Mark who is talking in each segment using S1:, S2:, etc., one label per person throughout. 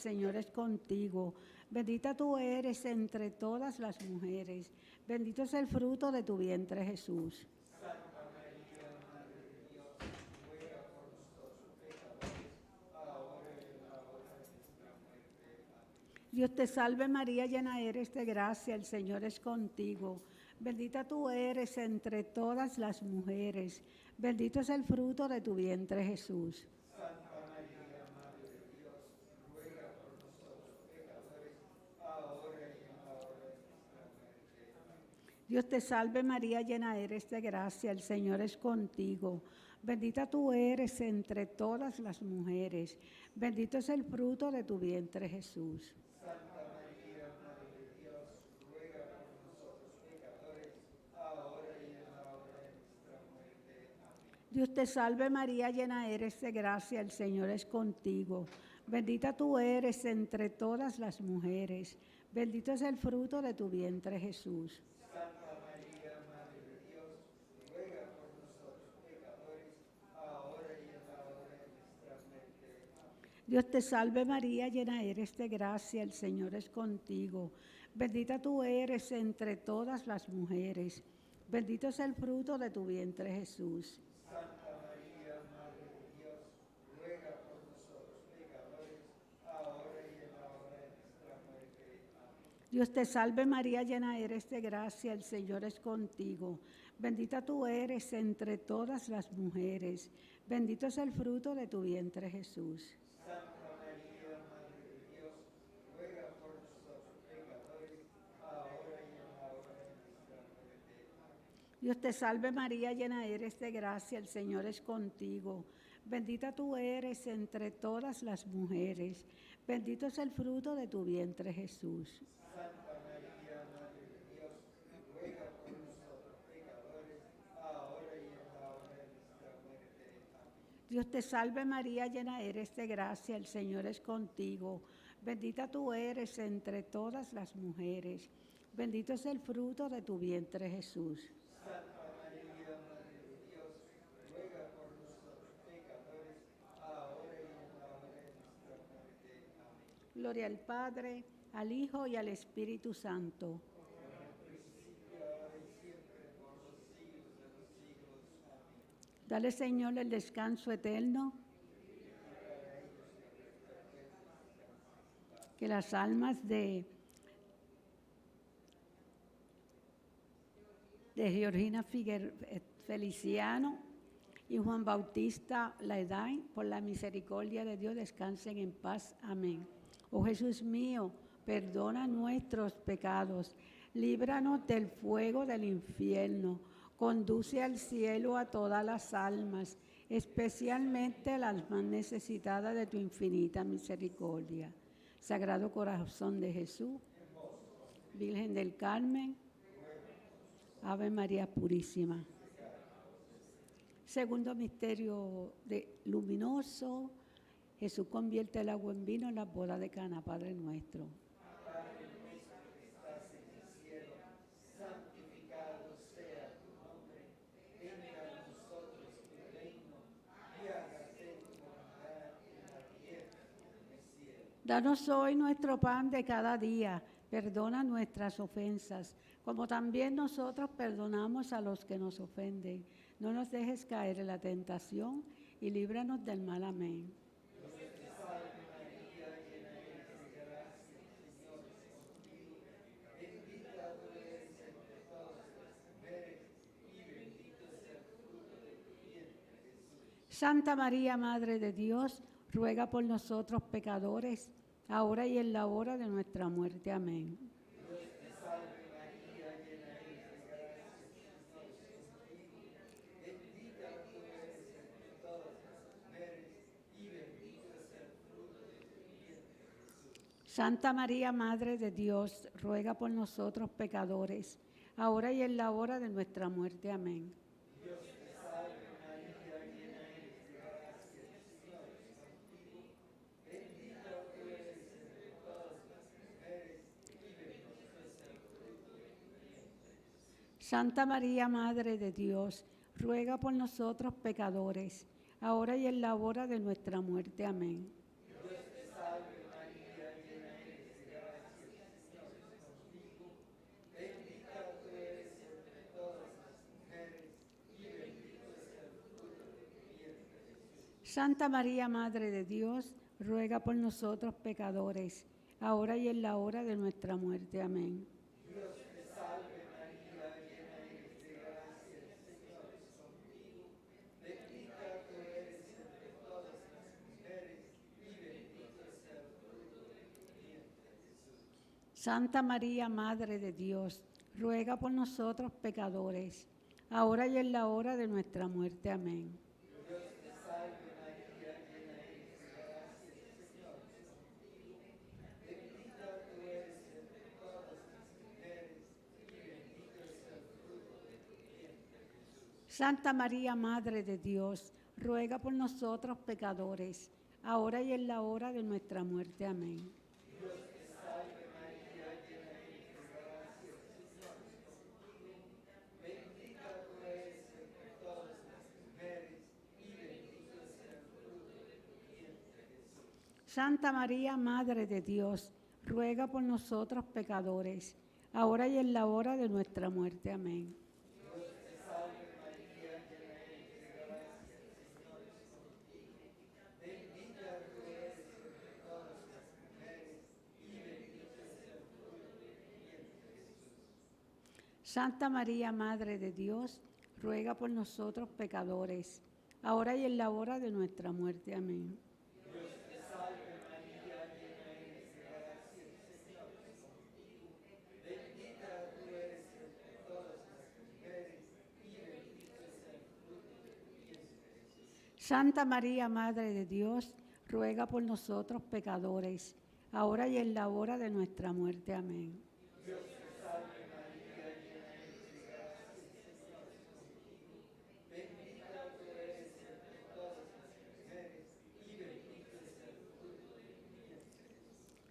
S1: Señor es contigo. Bendita tú eres entre todas las mujeres. Bendito es el fruto de tu vientre, Jesús.
S2: Santa María, Madre de Dios, ruega por nosotros pecadores, ahora y en la hora de nuestra muerte. Amén.
S1: Dios te salve María, llena eres de gracia, el Señor es contigo. Bendita tú eres entre todas las mujeres. Bendito es el fruto de tu vientre, Jesús.
S2: Santa María, Madre de Dios, ruega por nosotros pecadores, ahora y en la hora de nuestra muerte. Amén.
S1: Dios te salve María, llena eres de gracia, el Señor es contigo. Bendita tú eres entre todas las mujeres. Bendito es el fruto de tu vientre, Jesús.
S2: Santa María, Madre de Dios, ruega por nosotros pecadores, ahora y en la hora de nuestra muerte. Amén.
S1: Dios te salve María, llena eres de gracia, el Señor es contigo. Bendita tú eres entre todas las mujeres. Bendito es el fruto de tu vientre, Jesús.
S2: Santa María, Madre de Dios, ruega por nosotros pecadores, ahora y en la hora de nuestra muerte. Amén.
S1: Dios te salve María, llena eres de gracia, el Señor es contigo. Bendita tú eres entre todas las mujeres. Bendito es el fruto de tu vientre, Jesús.
S2: Santa María, Madre de Dios, ruega por nosotros pecadores, ahora y en la hora de nuestra muerte. Amén.
S1: Dios te salve María, llena eres de gracia, el Señor es contigo. Bendita tú eres entre todas las mujeres. Bendito es el fruto de tu vientre, Jesús.
S2: Santa María, Madre de Dios, ruega por nosotros pecadores, ahora y en la hora de nuestra muerte. Amén.
S1: Dios te salve María, llena eres de gracia, el Señor es contigo. Bendita tú eres entre todas las mujeres. Bendito es el fruto de tu vientre, Jesús.
S2: Santa María, Madre de Dios, ruega por nosotros pecadores, ahora y en la hora de nuestra muerte. Amén.
S1: Dios te salve María, llena eres de gracia, el Señor es contigo. Bendita tú eres entre todas las mujeres. Bendito es el fruto de tu vientre, Jesús.
S2: Santa María, Madre de Dios, ruega por nosotros pecadores, ahora y en la hora de nuestra muerte. Amén.
S1: Gloria al Padre, al Hijo y al Espíritu Santo.
S2: Como en el principio, ahora y siempre, por los siglos de los siglos. Amén.
S1: Dale, Señor, el descanso eterno. Que las almas de Georgina Feliciano y Juan Bautista Laidain, por la misericordia de Dios, descansen en paz. Amén. Oh Jesús mío, perdona nuestros pecados, líbranos del fuego del infierno, conduce al cielo a todas las almas, especialmente a las más necesitadas de tu infinita misericordia. Sagrado Corazón de Jesús, Virgen del Carmen, Ave María Purísima. Segundo misterio luminoso, Jesús convierte el agua en vino en la boda de Cana. Padre nuestro.
S2: Padre nuestro que estás en el cielo, santificado sea tu nombre. Venga a nosotros tu reino, y hágase tu voluntad en la tierra como en el cielo.
S1: Danos hoy nuestro pan de cada día. Perdona nuestras ofensas, como también nosotros perdonamos a los que nos ofenden. No nos dejes caer en la tentación y líbranos del mal. Amén.
S2: Dios te salve María, llena eres de gracia, el Señor es contigo. Bendita tú eres entre todas las mujeres, y bendito es el fruto de tu vientre, Jesús.
S1: Santa María, Madre de Dios, ruega por nosotros pecadores, ahora y en la hora de nuestra muerte. Amén.
S2: Dios te salve María, llena eres de gracia, el Señor es contigo. Bendita tú eres entre todas las mujeres, y bendito es el fruto de tu vientre, Jesús.
S1: Santa María, Madre de Dios, ruega por nosotros pecadores, ahora y en la hora de nuestra muerte. Amén.
S2: Dios te salve María, llena eres de gracia, el Señor es contigo. Bendita tú eres entre todas las mujeres, y bendito es el fruto de tu vientre, Jesús.
S1: Santa María, Madre de Dios, ruega por nosotros pecadores, ahora y en la hora de nuestra muerte. Amén.
S2: Dios te salve María,
S1: Santa María, Madre de Dios, ruega por nosotros pecadores, ahora y en la hora de nuestra muerte. Amén.
S2: Dios te salve María, llena eres de gracia, el Señor es contigo. Bendita tú eres entre todas las mujeres y bendito es el fruto de tu vientre, Jesús.
S1: Santa María, Madre de Dios, ruega por nosotros pecadores, ahora y en la hora de nuestra muerte. Amén.
S2: Dios te salve María, llena eres de gracia, el Señor es contigo. Bendita tú eres entre todas las mujeres y bendito es el fruto de tu vientre, Jesús.
S1: Santa María, Madre de Dios, ruega por nosotros pecadores, ahora y en la hora de nuestra muerte. Amén.
S2: Dios te salve María, llena eres de gracia, el Señor es contigo. Bendita tú eres entre todas las mujeres y bendito es el fruto de tu vientre, Jesús.
S1: Santa María, Madre de Dios, ruega por nosotros pecadores, ahora y en la hora de nuestra muerte. Amén.
S2: Dios te salve María, llena eres de gracia, el Señor es contigo. Bendita tú eres entre todas las mujeres y bendito es el fruto de tu vientre, Jesús.
S1: Santa María, Madre de Dios, ruega por nosotros pecadores, ahora y en la hora de nuestra muerte. Amén.
S2: Dios te salve María, llena eres de gracia, el Señor es contigo. Bendita tú eres entre todas las mujeres y bendito es el fruto de tu vientre, Jesús.
S1: Santa María, Madre de Dios, ruega por nosotros pecadores, ahora y en la hora de nuestra muerte. Amén.
S2: Dios te salve María, llena eres de gracia, el Señor es contigo. Bendita tú eres entre todas las mujeres y bendito es el fruto de tu vientre, Jesús.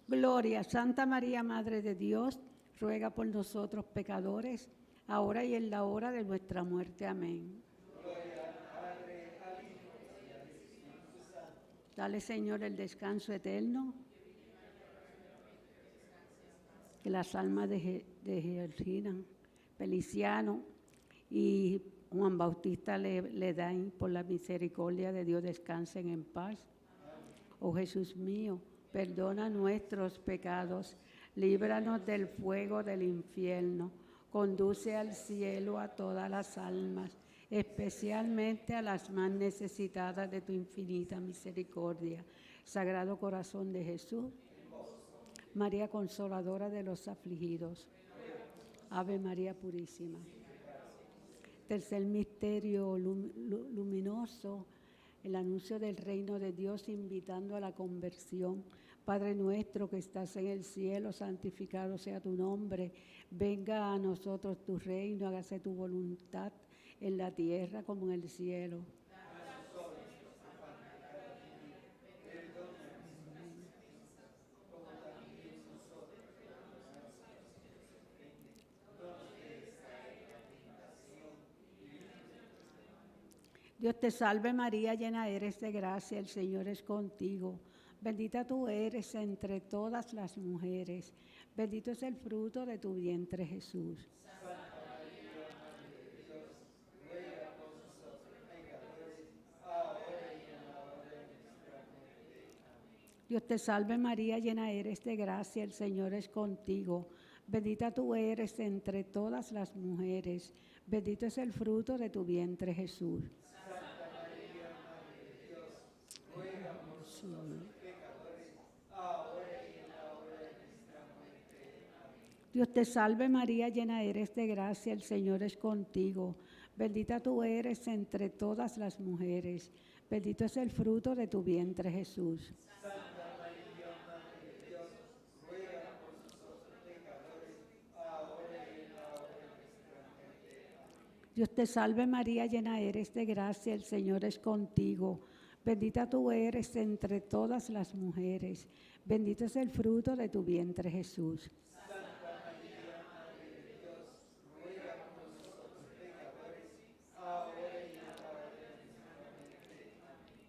S1: Gloria, Santa María, Madre de Dios, ruega por nosotros pecadores, ahora y en la hora de nuestra muerte. Amén.
S2: Gloria al Padre, al Hijo y al Espíritu Santo.
S1: Dale, Señor, el descanso eterno. Que las almas de Georgina, Feliciano y Juan Bautista le dan por la misericordia de Dios, descansen en paz. Oh Jesús mío, perdona nuestros pecados, líbranos del fuego del infierno, conduce al cielo a todas las almas, especialmente a las más necesitadas de tu infinita misericordia. Sagrado Corazón de Jesús, María Consoladora de los afligidos, Ave María Purísima. Tercer misterio luminoso, el anuncio del reino de Dios invitando a la conversión. Padre nuestro que estás en el cielo, santificado sea tu nombre. Venga a nosotros tu reino, hágase tu voluntad en la tierra como en el cielo. Dios te salve María, llena eres de gracia, el Señor es contigo. Bendita tú eres entre todas las mujeres, bendito es el fruto de tu vientre Jesús. Dios te salve María, llena eres de gracia, el Señor es contigo. Bendita tú eres entre todas las mujeres, bendito es el fruto de tu vientre Jesús. Dios te salve María, llena eres de gracia, el Señor es contigo. Bendita tú eres entre todas las mujeres, bendito es el fruto de tu vientre Jesús. Dios te salve María, llena eres de gracia, el Señor es contigo. Bendita tú eres entre todas las mujeres, bendito es el fruto de tu vientre Jesús.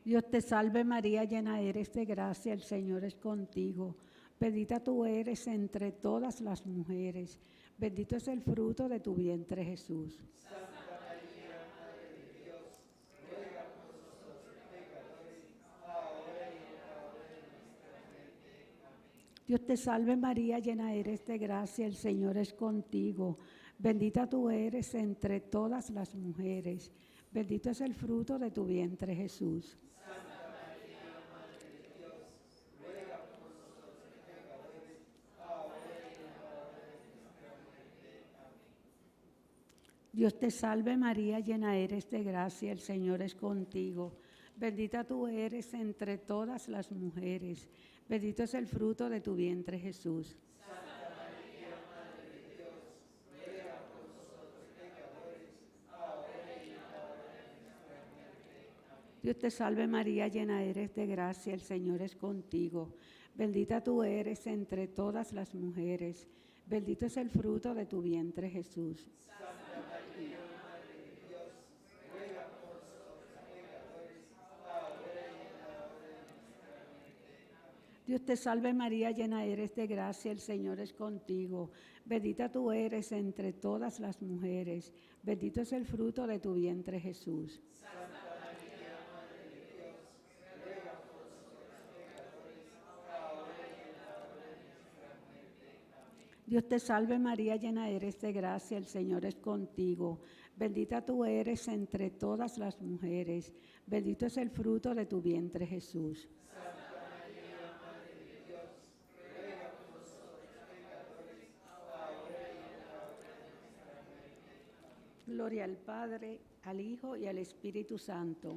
S1: Dios te salve María, llena eres de gracia, el Señor es contigo. Bendita tú eres entre todas las mujeres, bendito es el fruto de tu vientre Jesús. Dios te salve María, llena eres de gracia, el Señor es contigo. Bendita tú eres entre todas las mujeres. Bendito es el fruto de tu vientre, Jesús. Dios te salve María, llena eres de gracia, el Señor es contigo. Bendita tú eres entre todas las mujeres. Bendito es el fruto de tu vientre, Jesús. Dios te salve María, llena eres de gracia, el Señor es contigo. Bendita tú eres entre todas las mujeres. Bendito es el fruto de tu vientre, Jesús. Dios te salve María, llena eres de gracia, el Señor es contigo. Bendita tú eres entre todas las mujeres. Bendito es el fruto de tu vientre, Jesús. Dios te salve María, llena eres de gracia, el Señor es contigo. Bendita tú eres entre todas las mujeres. Bendito es el fruto de tu vientre, Jesús. Gloria al Padre, al Hijo y al Espíritu Santo.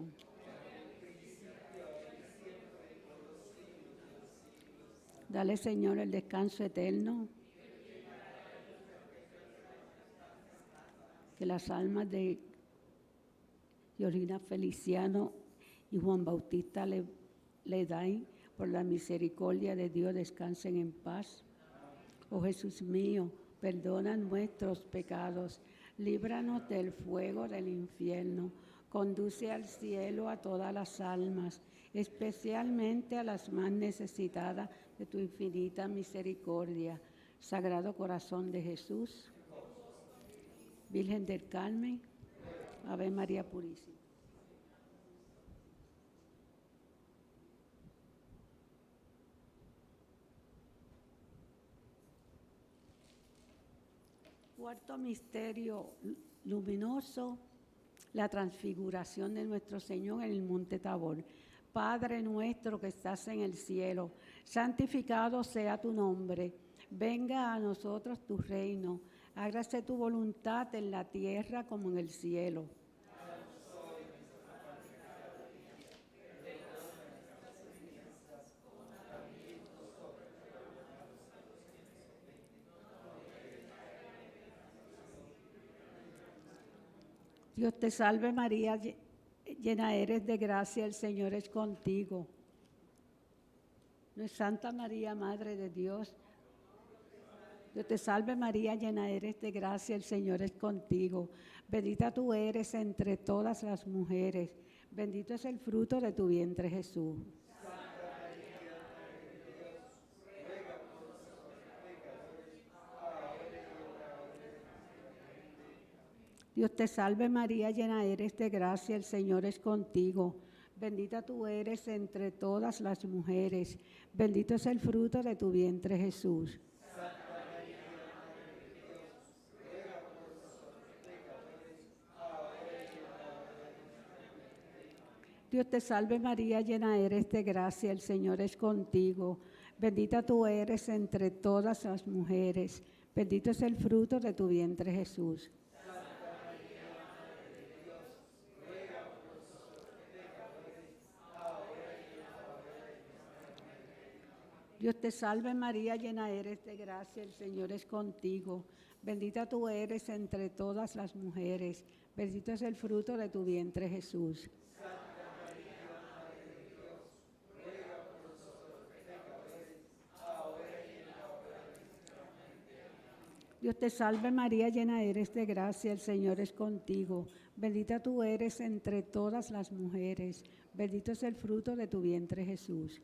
S1: Dale, Señor, el descanso eterno. Que las almas de Georgina Feliciano y Juan Bautista Ledain, por la misericordia de Dios, descansen en paz. Oh Jesús mío, perdona nuestros pecados, líbranos del fuego del infierno, conduce al cielo a todas las almas, especialmente a las más necesitadas de tu infinita misericordia. Sagrado Corazón de Jesús, Virgen del Carmen, Ave María Purísima. Cuarto misterio luminoso, la transfiguración de nuestro Señor en el monte Tabor. Padre nuestro que estás en el cielo, santificado sea tu nombre. Venga a nosotros tu reino. Hágase tu voluntad en la tierra como en el cielo. Dios te salve María, llena eres de gracia, el Señor es contigo. Nuestra Santa María, Madre de Dios. Dios te salve María, llena eres de gracia, el Señor es contigo. Bendita tú eres entre todas las mujeres. Bendito es el fruto de tu vientre, Jesús. Dios te salve María, llena eres de gracia, el Señor es contigo. Bendita tú eres entre todas las mujeres. Bendito es el fruto de tu vientre, Jesús. Dios te salve María, llena eres de gracia, el Señor es contigo. Bendita tú eres entre todas las mujeres. Bendito es el fruto de tu vientre, Jesús. Dios te salve María, llena eres de gracia, el Señor es contigo. Bendita tú eres entre todas las mujeres. Bendito es el fruto de tu vientre, Jesús. Dios te salve María, llena eres de gracia, el Señor es contigo. Bendita tú eres entre todas las mujeres. Bendito es el fruto de tu vientre, Jesús.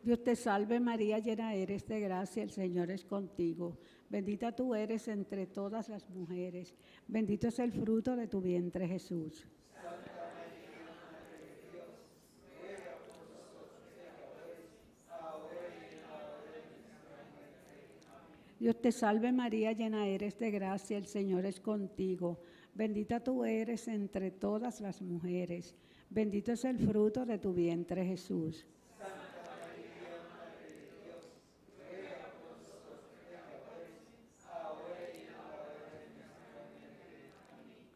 S1: Dios te salve María, llena eres de gracia, el Señor es contigo. Bendita tú eres entre todas las mujeres. Bendito es el fruto de tu vientre, Jesús. Dios te salve María, llena eres de gracia, el Señor es contigo. Bendita tú eres entre todas las mujeres. Bendito es el fruto de tu vientre, Jesús.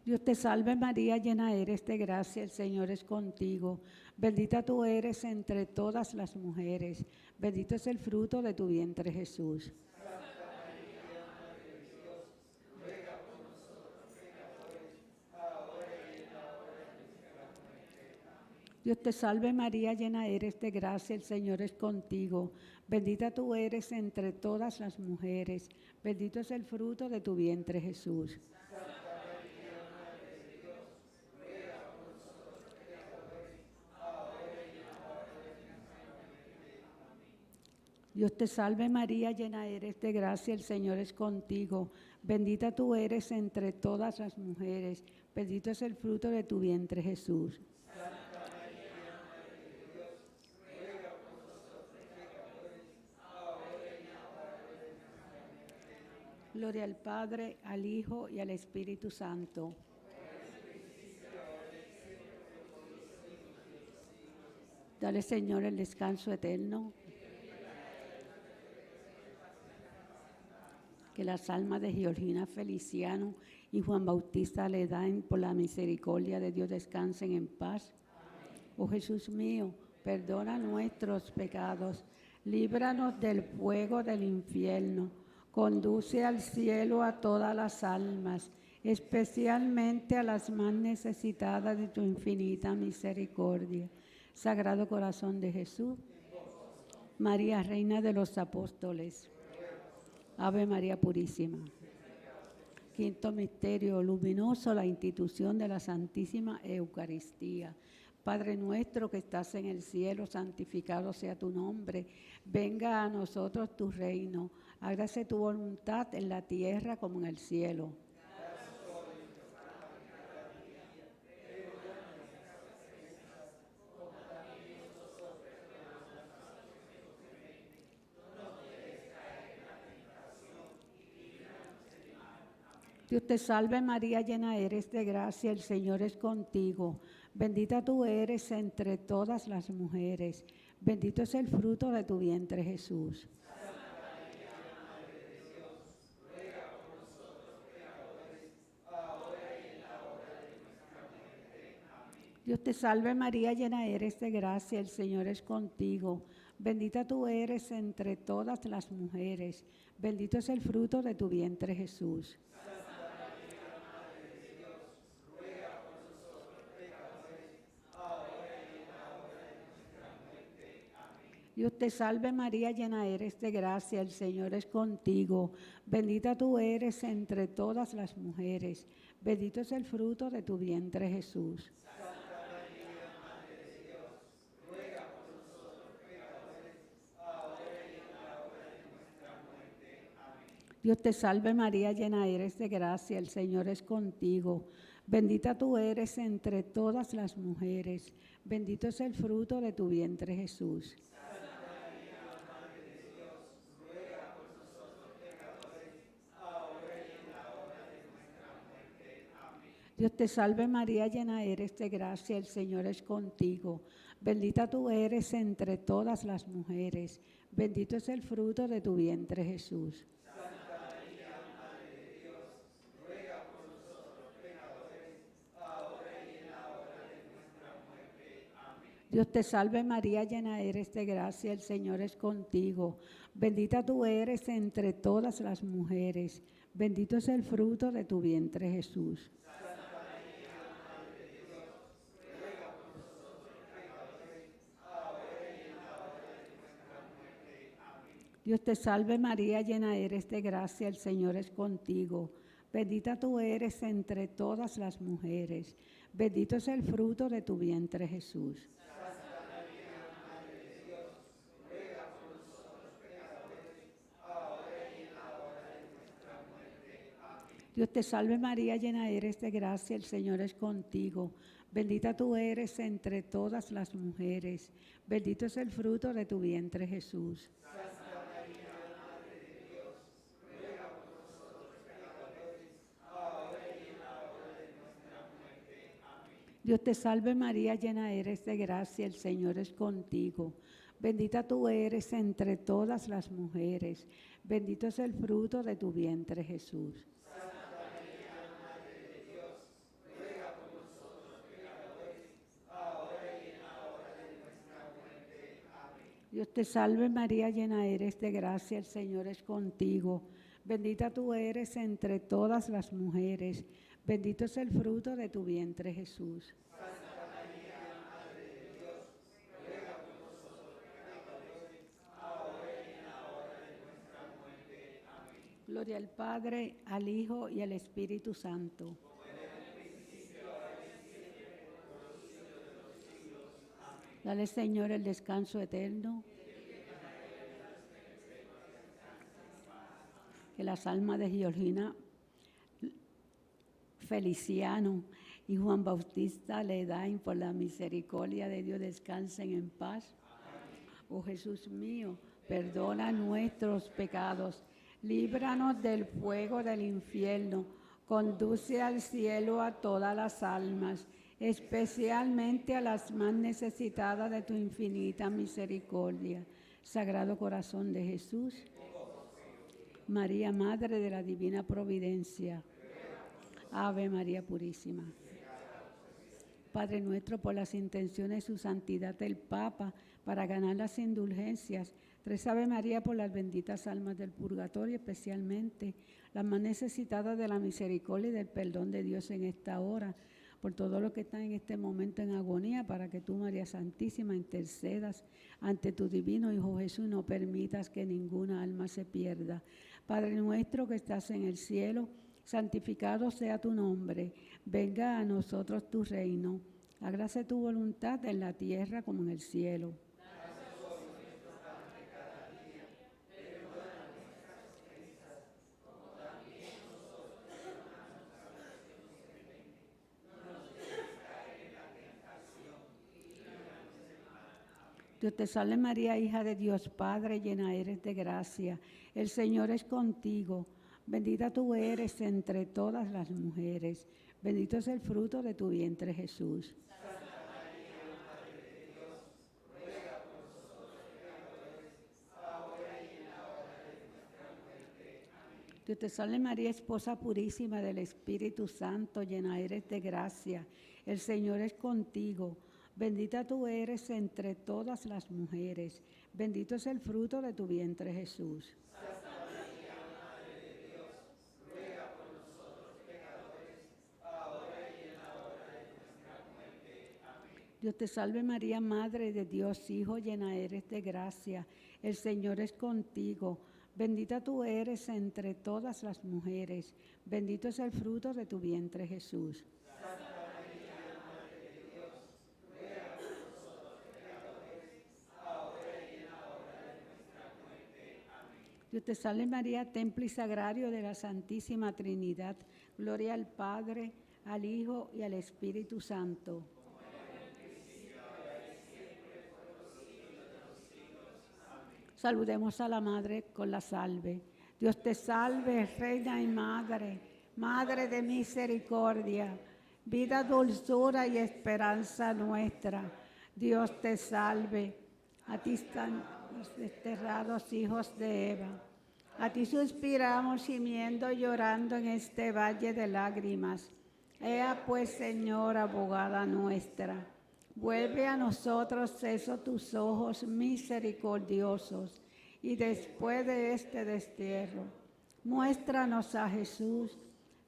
S1: Dios te salve María, llena eres de gracia, el Señor es contigo. Bendita tú eres entre todas las mujeres. Bendito es el fruto de tu vientre, Jesús. Dios te salve María, llena eres de gracia, el Señor es contigo. Bendita tú eres entre todas las mujeres. Bendito es el fruto de tu vientre, Jesús. Dios te salve María, llena eres de gracia, el Señor es contigo. Bendita tú eres entre todas las mujeres. Bendito es el fruto de tu vientre, Jesús. Gloria al Padre, al Hijo y al Espíritu Santo. Dale, Señor, el descanso eterno. Que las almas de Georgina Feliciano y Juan Bautista Ledain, por la misericordia de Dios, descansen en paz. Oh Jesús mío, perdona nuestros pecados, líbranos del fuego del infierno, conduce al cielo a todas las almas, especialmente a las más necesitadas de tu infinita misericordia. Sagrado Corazón de Jesús, María, Reina de los Apóstoles, Ave María Purísima. Quinto misterio luminoso, la institución de la Santísima Eucaristía. Padre nuestro que estás en el cielo, santificado sea tu nombre. Venga a nosotros tu reino. Hágase tu voluntad en la tierra como en el cielo. Dios te salve María, llena eres de gracia, el Señor es contigo. Bendita tú eres entre todas las mujeres. Bendito es el fruto de tu vientre, Jesús. Dios te salve María, llena eres de gracia, el Señor es contigo. Bendita tú eres entre todas las mujeres. Bendito es el fruto de tu vientre, Jesús. Dios te salve María, llena eres de gracia, el Señor es contigo. Bendita tú eres entre todas las mujeres. Bendito es el fruto de tu vientre, Jesús. Dios te salve María, llena eres de gracia, el Señor es contigo. Bendita tú eres entre todas las mujeres. Bendito es el fruto de tu vientre, Jesús. Dios te salve María, llena eres de gracia, el Señor es contigo. Bendita tú eres entre todas las mujeres. Bendito es el fruto de tu vientre, Jesús. Dios te salve María, llena eres de gracia, el Señor es contigo. Bendita tú eres entre todas las mujeres. Bendito es el fruto de tu vientre, Jesús. Dios te salve María, llena eres de gracia, el Señor es contigo. Bendita tú eres entre todas las mujeres. Bendito es el fruto de tu vientre, Jesús. Dios te salve María, llena eres de gracia, el Señor es contigo. Bendita tú eres entre todas las mujeres. Bendito es el fruto de tu vientre, Jesús. Dios te salve María, llena eres de gracia, el Señor es contigo. Bendita tú eres entre todas las mujeres. Bendito es el fruto de tu vientre, Jesús. Dios te salve María, llena eres de gracia, el Señor es contigo. Bendita tú eres entre todas las mujeres. Bendito es el fruto de tu vientre, Jesús. Gloria al Padre, al Hijo y al Espíritu Santo. Dale, Señor, el descanso eterno. Que las almas de Georgina Feliciano y Juan Bautista Ledain, por la misericordia de Dios, descansen en paz. Oh Jesús mío, perdona nuestros pecados, líbranos del fuego del infierno, conduce al cielo a todas las almas, especialmente a las más necesitadas de tu infinita misericordia. Sagrado Corazón de Jesús, María, Madre de la Divina Providencia, Ave María Purísima. Padre nuestro, por las intenciones de su santidad el Papa, para ganar las indulgencias, tres Ave María por las benditas almas del purgatorio, especialmente las más necesitadas de la misericordia y del perdón de Dios en esta hora, por todo lo que está en este momento en agonía, para que tú, María Santísima, intercedas ante tu divino Hijo Jesús, no permitas que ninguna alma se pierda. Padre nuestro que estás en el cielo, santificado sea tu nombre, venga a nosotros tu reino, hágase tu voluntad en la tierra como en el cielo. Dios te salve María, hija de Dios Padre, llena eres de gracia, el Señor es contigo. Bendita tú eres entre todas las mujeres. Bendito es el fruto de tu vientre, Jesús.
S2: Santa María, Madre de Dios, ruega por nosotros pecadores, ahora y en la hora de nuestra muerte. Amén.
S1: Dios te salve María, esposa purísima del Espíritu Santo, llena eres de gracia. El Señor es contigo. Bendita tú eres entre todas las mujeres. Bendito es el fruto de tu vientre, Jesús. Dios te salve María, Madre de Dios, Hijo, llena eres de gracia. El Señor es contigo. Bendita tú eres entre todas las mujeres. Bendito es el fruto de tu vientre, Jesús.
S2: Santa María, Madre de Dios, ruega por nosotros pecadores, ahora y en la hora de nuestra muerte. Amén.
S1: Dios te salve María, templo y sagrario de la Santísima Trinidad. Gloria al Padre, al Hijo y al Espíritu Santo. Saludemos a la Madre con la salve. Dios te salve, Reina y Madre, Madre de misericordia, vida, dulzura y esperanza nuestra. Dios te salve. A ti están los desterrados hijos de Eva. A ti suspiramos gimiendo y llorando en este valle de lágrimas. Ea pues, Señora, abogada nuestra, vuelve a nosotros esos tus ojos misericordiosos, y después de este destierro, muéstranos a Jesús,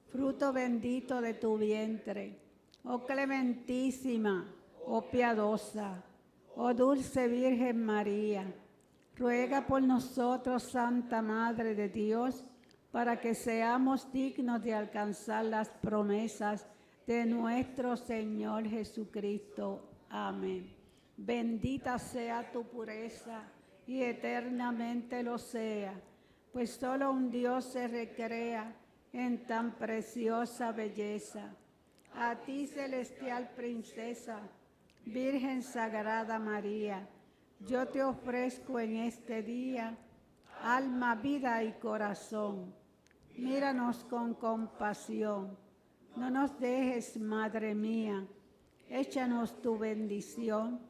S1: fruto bendito de tu vientre. Oh clementísima, oh piadosa, oh dulce Virgen María, ruega por nosotros, Santa Madre de Dios, para que seamos dignos de alcanzar las promesas de nuestro Señor Jesucristo. Amén. Bendita sea tu pureza y eternamente lo sea, pues solo un Dios se recrea en tan preciosa belleza. A ti, celestial princesa, Virgen Sagrada María, yo te ofrezco en este día alma, vida y corazón. Míranos con compasión. No nos dejes, Madre mía. Échanos tu bendición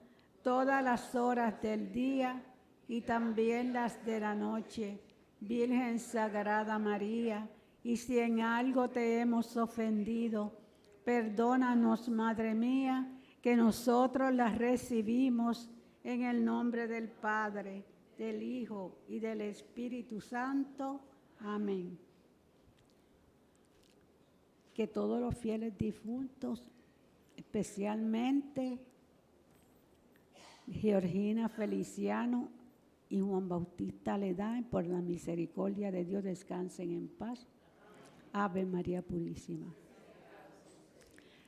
S1: todas las horas del día y también las de la noche. Virgen Sagrada María, y si en algo te hemos ofendido, perdónanos, Madre mía, que nosotros las recibimos en el nombre del Padre, del Hijo y del Espíritu Santo. Amén. Que todos los fieles difuntos, especialmente Georgina Feliciano y Juan Bautista Ledain, por la misericordia de Dios, descansen en paz. Ave María Purísima.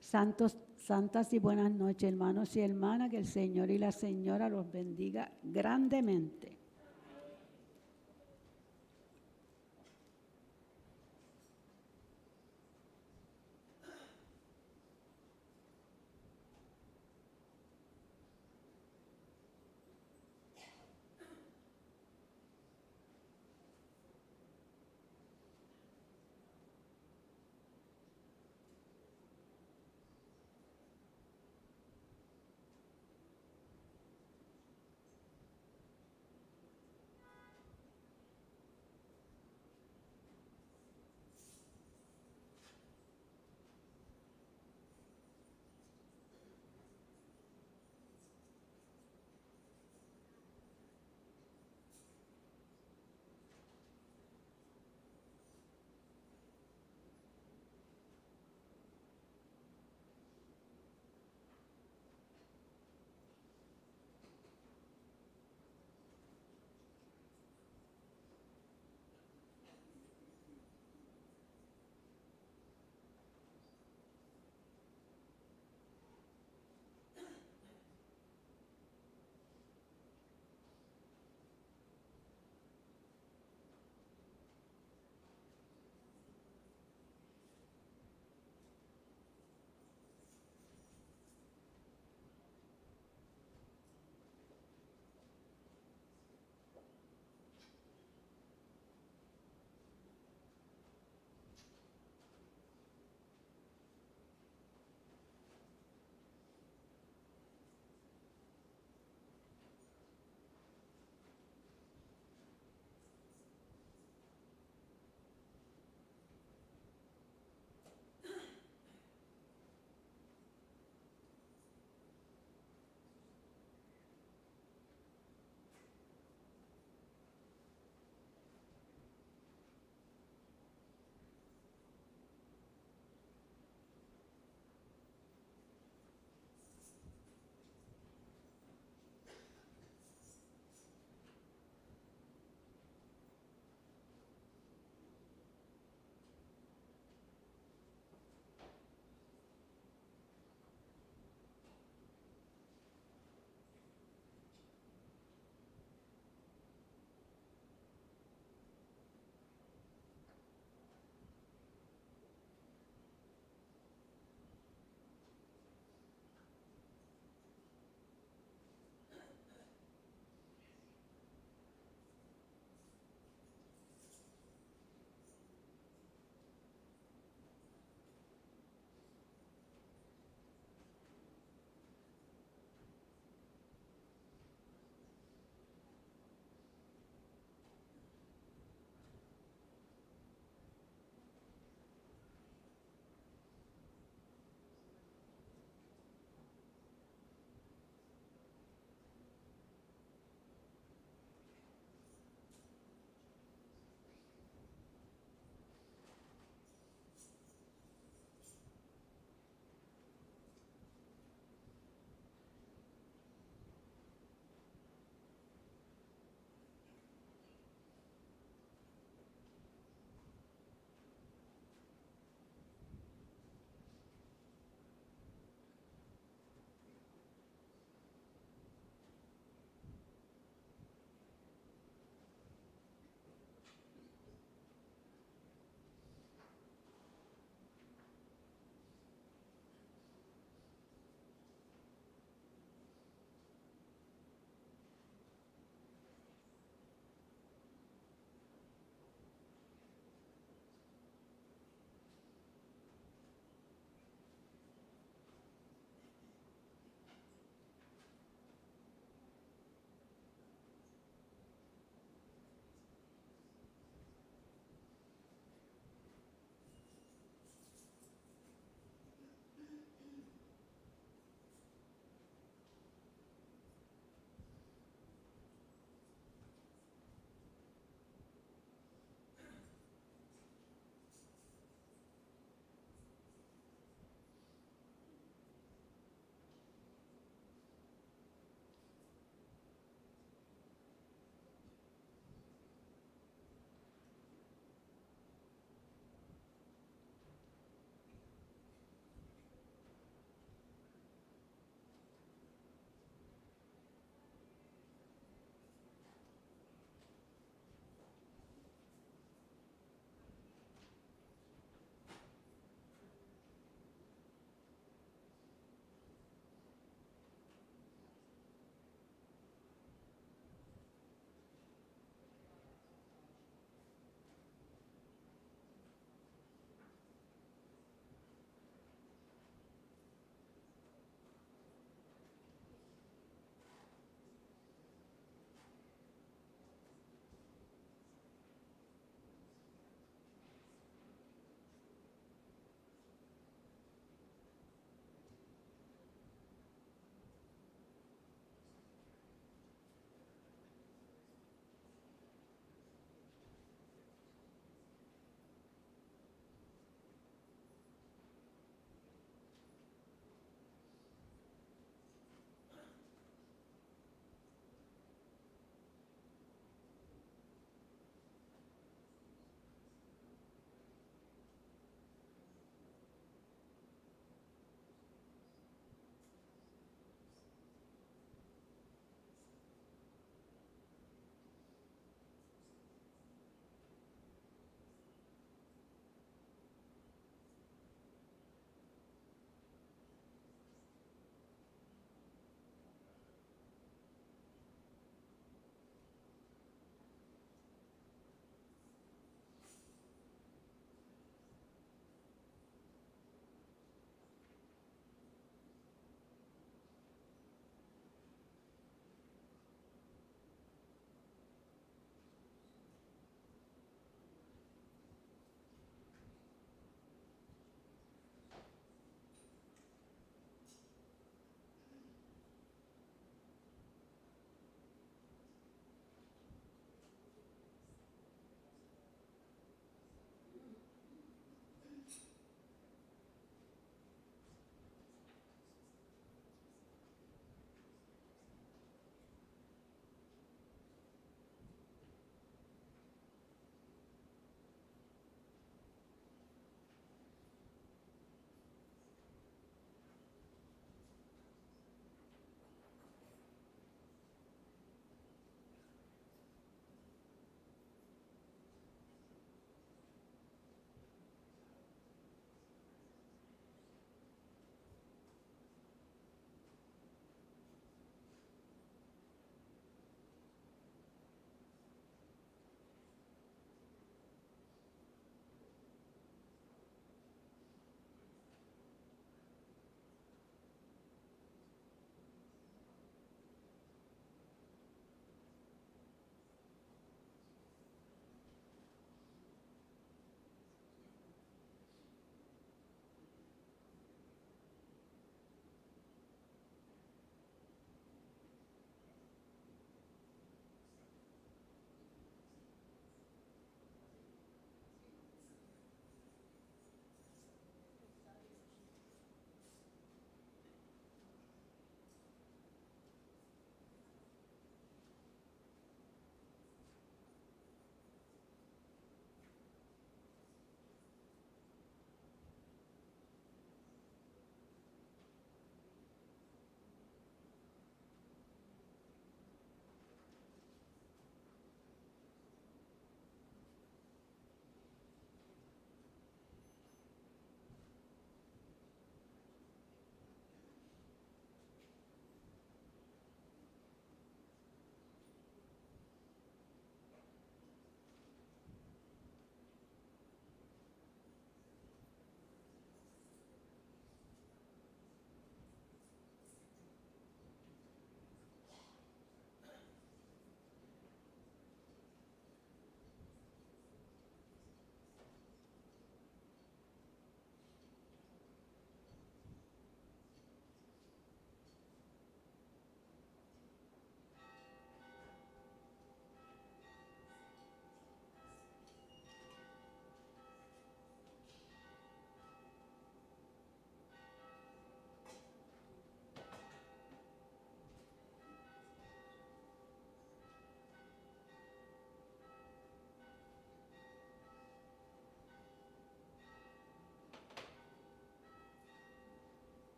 S1: Santas y buenas noches, hermanos y hermanas, que el Señor y la Señora los bendiga grandemente.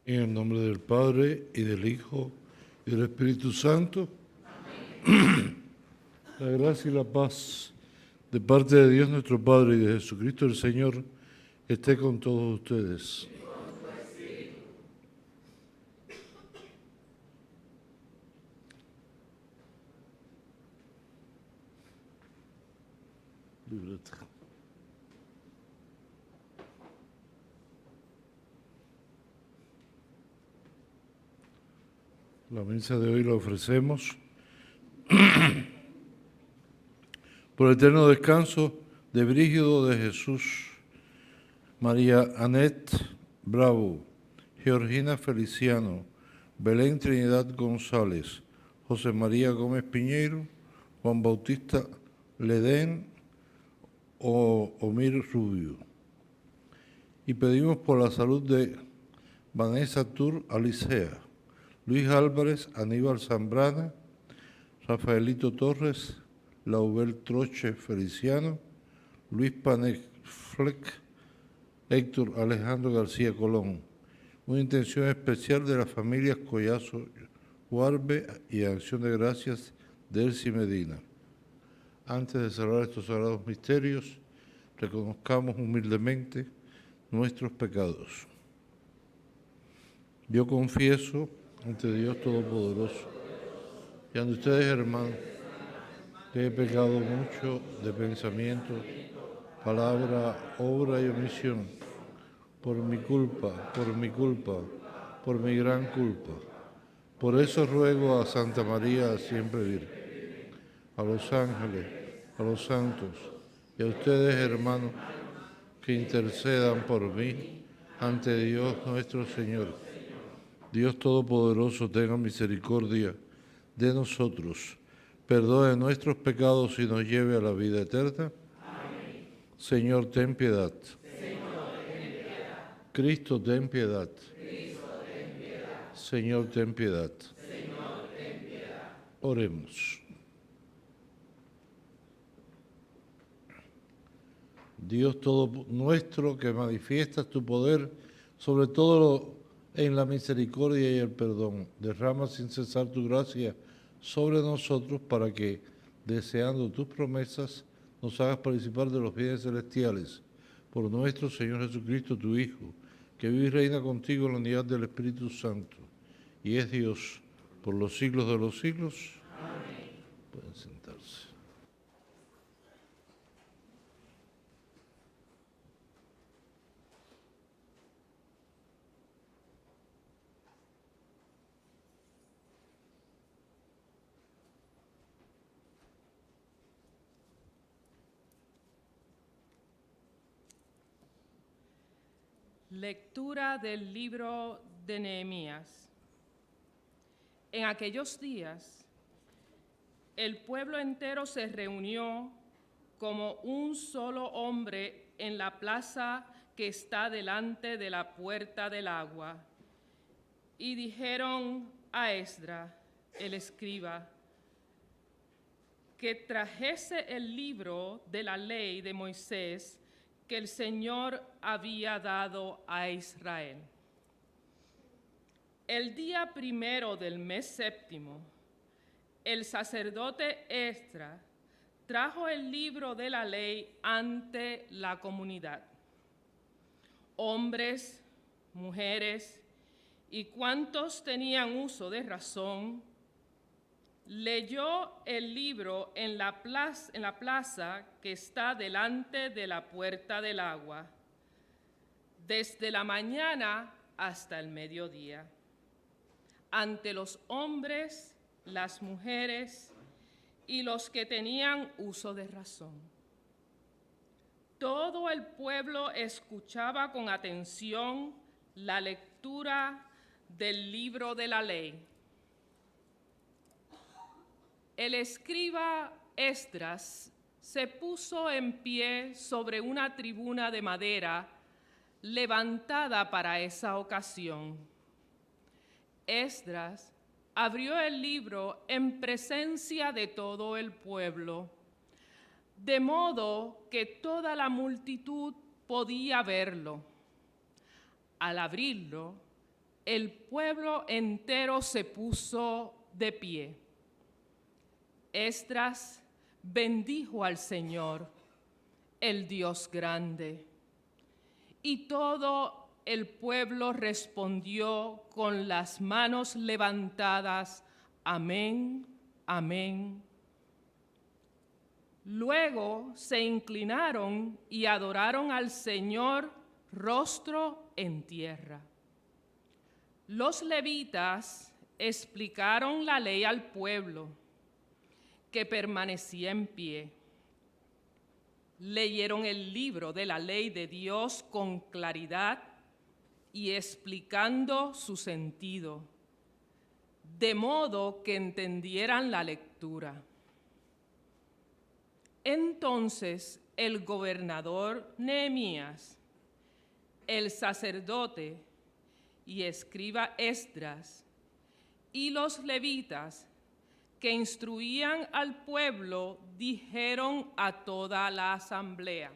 S3: En el nombre del Padre, y del Hijo, y del Espíritu Santo. La gracia y la paz de parte de Dios nuestro Padre y de Jesucristo el Señor esté con todos ustedes. Libreta. La misa de hoy la ofrecemos por el eterno descanso de Brígido de Jesús, María Anet Bravo, Georgina Feliciano, Belén Trinidad González, José María Gómez Piñeiro, Juan Bautista Ledén o Omir Rubio. Y pedimos por la salud de Vanessa Tur Alicea, Luis Álvarez, Aníbal Zambrana, Rafaelito Torres, Laubel Troche Feliciano, Luis Panefleck, Héctor Alejandro García Colón. Una intención especial de las familias Collazo Huarbe y Acción de Gracias de Elsie Medina. Antes de cerrar estos sagrados misterios, reconozcamos humildemente nuestros pecados. Yo confieso ante Dios Todopoderoso y ante ustedes, hermanos, que he pecado mucho de pensamiento, palabra, obra y omisión, por mi culpa, por mi gran culpa. Por eso ruego a Santa María, siempre Virgen, a los ángeles, a los santos y a ustedes, hermanos, que intercedan por mí ante Dios nuestro Señor. Dios Todopoderoso, tenga misericordia de nosotros, perdone nuestros pecados y nos lleve a la vida eterna. Amén. Señor, ten piedad. Señor, ten piedad. Cristo, ten piedad. Cristo, ten piedad. Señor, ten piedad. Señor, ten piedad. Oremos. Dios todo nuestro, que manifiestas tu poder sobre todo en la misericordia y el perdón, derrama sin cesar tu gracia sobre nosotros para que, deseando tus promesas, nos hagas participar de los bienes celestiales. Por nuestro Señor Jesucristo, tu Hijo, que vive y reina contigo en la unidad del Espíritu Santo, y es Dios por los siglos de los siglos. Amén. Pueden sentarse.
S4: Lectura del libro de Nehemías. En aquellos días, el pueblo entero se reunió como un solo hombre en la plaza que está delante de la puerta del agua, y dijeron a Esdras, el escriba, que trajese el libro de la ley de Moisés que el Señor había dado a Israel. El día primero del mes séptimo, el sacerdote Esdras trajo el libro de la ley ante la comunidad. Hombres, mujeres y cuantos tenían uso de razón, leyó el libro en la plaza que está delante de la puerta del agua, desde la mañana hasta el mediodía, ante los hombres, las mujeres y los que tenían uso de razón. Todo el pueblo escuchaba con atención la lectura del libro de la ley. El escriba Esdras se puso en pie sobre una tribuna de madera levantada para esa ocasión. Esdras abrió el libro en presencia de todo el pueblo, de modo que toda la multitud podía verlo. Al abrirlo, el pueblo entero se puso de pie. Esdras bendijo al Señor, el Dios grande, y todo el pueblo respondió con las manos levantadas: amén, amén. Luego se inclinaron y adoraron al Señor rostro en tierra. Los levitas explicaron la ley al pueblo, que permanecía en pie. Leyeron el libro de la ley de Dios con claridad y explicando su sentido, de modo que entendieran la lectura. Entonces el gobernador Nehemías, el sacerdote y escriba Esdras y los levitas que instruían al pueblo dijeron a toda la asamblea: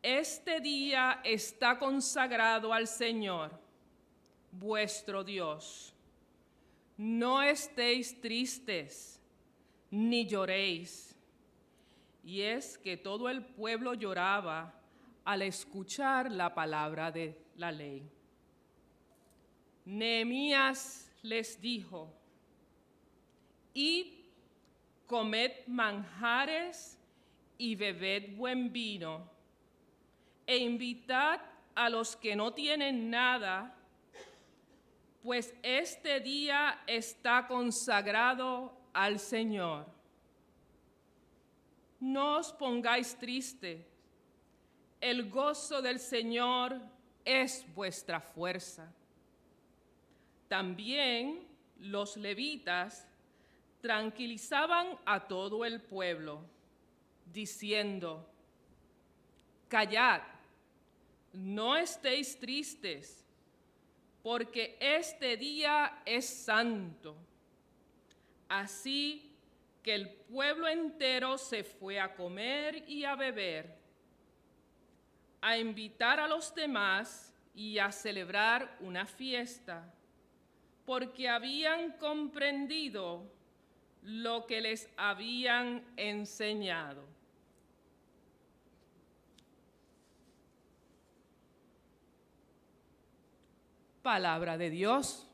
S4: este día está consagrado al Señor, vuestro Dios. No estéis tristes, ni lloréis. Y es que todo el pueblo lloraba al escuchar la palabra de la ley. Nehemías les dijo: id, comed manjares y bebed buen vino, e invitad a los que no tienen nada, pues este día está consagrado al Señor. No os pongáis tristes, el gozo del Señor es vuestra fuerza. También los levitas tranquilizaban a todo el pueblo, diciendo: callad, no estéis tristes, porque este día es santo. Así que el pueblo entero se fue a comer y a beber, a invitar a los demás y a celebrar una fiesta, porque habían comprendido lo que les habían enseñado. Palabra de Dios.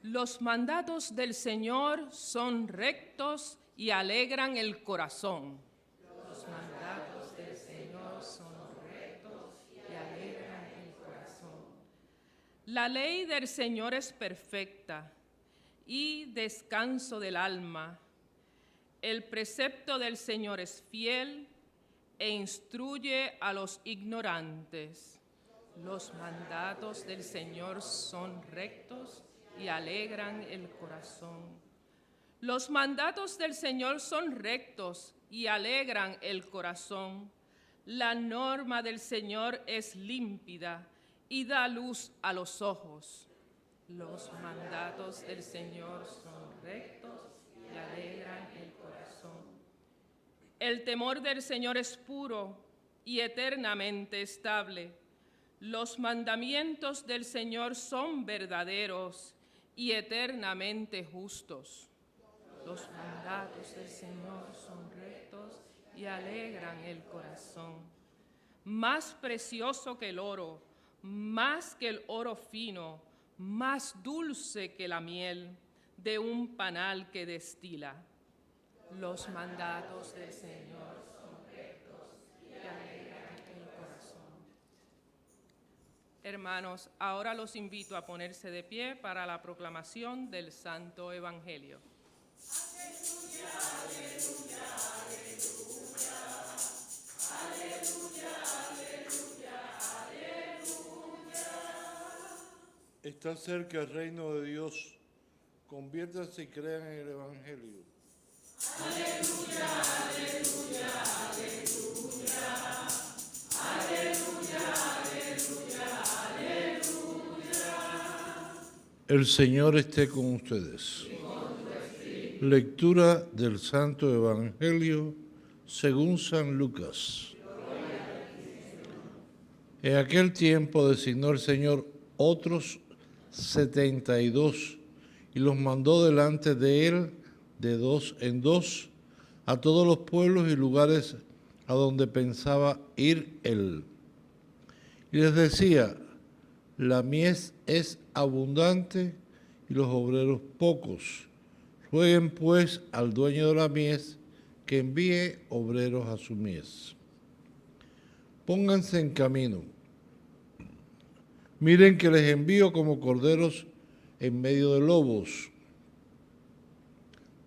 S4: Los mandatos del Señor son rectos y alegran el corazón. Los mandatos del Señor son rectos y alegran el corazón. La ley del Señor es perfecta y descanso del alma. El precepto del Señor es fiel e instruye a los ignorantes. Los mandatos del Señor son rectos y alegran el corazón. Los mandatos del Señor son rectos y alegran el corazón. La norma del Señor es límpida y da luz a los ojos. Los mandatos del Señor son rectos y alegran el corazón. El temor del Señor es puro y eternamente estable. Los mandamientos del Señor son verdaderos y eternamente justos. Los mandatos del Señor son rectos y alegran el corazón. Más precioso que el oro, más que el oro fino, más dulce que la miel de un panal que destila. Los mandatos del Señor son rectos y alegran el corazón. Hermanos, ahora los invito a ponerse de pie para la proclamación del Santo Evangelio. Aleluya, aleluya, aleluya, aleluya, aleluya, aleluya.
S3: Está cerca el reino de Dios. Conviértanse y crean en el Evangelio.
S4: Aleluya, aleluya, aleluya, aleluya, aleluya, aleluya.
S3: El Señor esté con ustedes. Lectura del Santo Evangelio según San Lucas. En aquel tiempo designó el Señor otros 72 y los mandó delante de él de dos en dos a todos los pueblos y lugares a donde pensaba ir él. Y les decía: la mies es abundante y los obreros pocos. Rueguen pues al dueño de la mies que envíe obreros a su mies. Pónganse en camino. Miren que les envío como corderos en medio de lobos.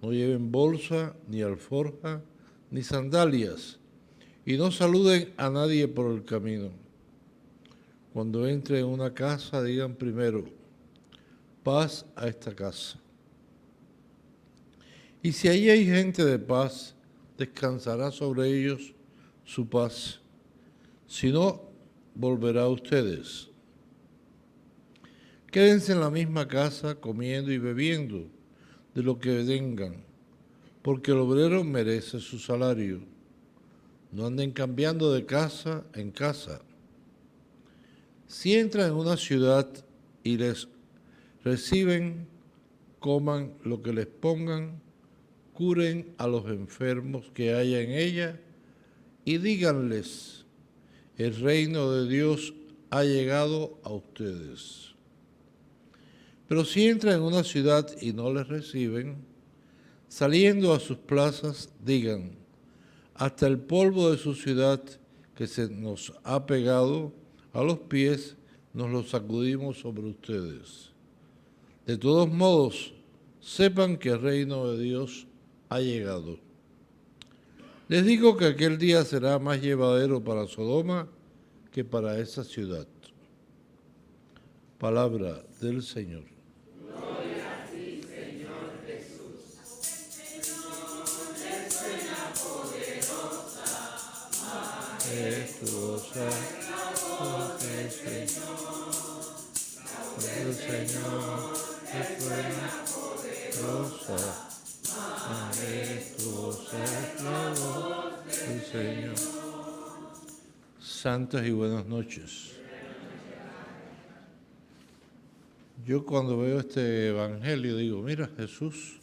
S3: No lleven bolsa, ni alforja, ni sandalias, y no saluden a nadie por el camino. Cuando entren en una casa, digan primero: paz a esta casa. Y si allí hay gente de paz, descansará sobre ellos su paz. Si no, volverá a ustedes. Quédense en la misma casa comiendo y bebiendo de lo que vengan, porque el obrero merece su salario. No anden cambiando de casa en casa. Si entran en una ciudad y les reciben, coman lo que les pongan, curen a los enfermos que haya en ella y díganles: el reino de Dios ha llegado a ustedes. Pero si entran en una ciudad y no les reciben, saliendo a sus plazas, digan: hasta el polvo de su ciudad que se nos ha pegado a los pies, nos lo sacudimos sobre ustedes. De todos modos, sepan que el reino de Dios ha llegado. Les digo que aquel día será más llevadero para Sodoma que para esa ciudad. Palabra del Señor.
S2: Gloria a ti, Señor Jesús.
S3: Majestuosa, porque el Señor es buena, poderosa, majestuosa es la voz del Señor. Santas y buenas noches. Yo cuando veo este evangelio digo: mira, Jesús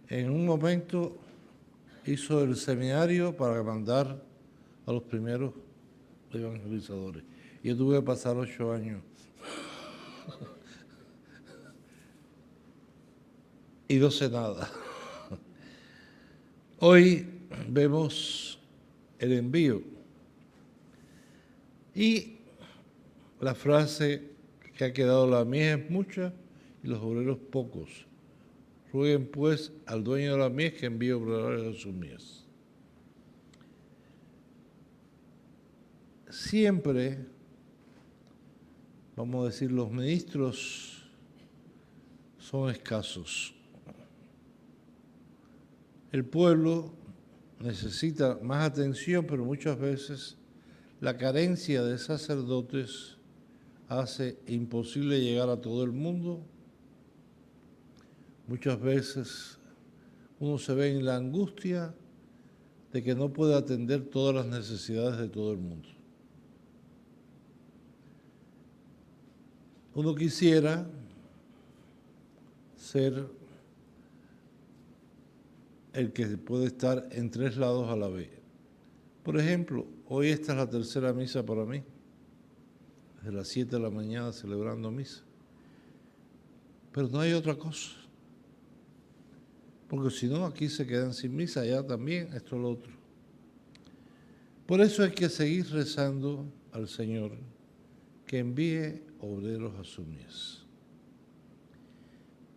S3: en un momento hizo el seminario para mandar a los primeros evangelizadores. Yo tuve que pasar 8 años. Y no sé nada. Hoy vemos el envío. Y la frase que ha quedado: la mies es mucha y los obreros pocos. Rueguen pues al dueño de la mies que envíe obreros a su mies. Siempre, vamos a decir, los ministros son escasos. El pueblo necesita más atención, pero muchas veces la carencia de sacerdotes hace imposible llegar a todo el mundo. Muchas veces uno se ve en la angustia de que no puede atender todas las necesidades de todo el mundo. Uno quisiera ser el que puede estar en 3 lados a la vez. Por ejemplo, hoy esta es la tercera misa para mí, desde las 7 de la mañana celebrando misa. Pero no hay otra cosa, porque si no, aquí se quedan sin misa, allá también, esto es lo otro. Por eso hay que seguir rezando al Señor que envíe obreros a su mies.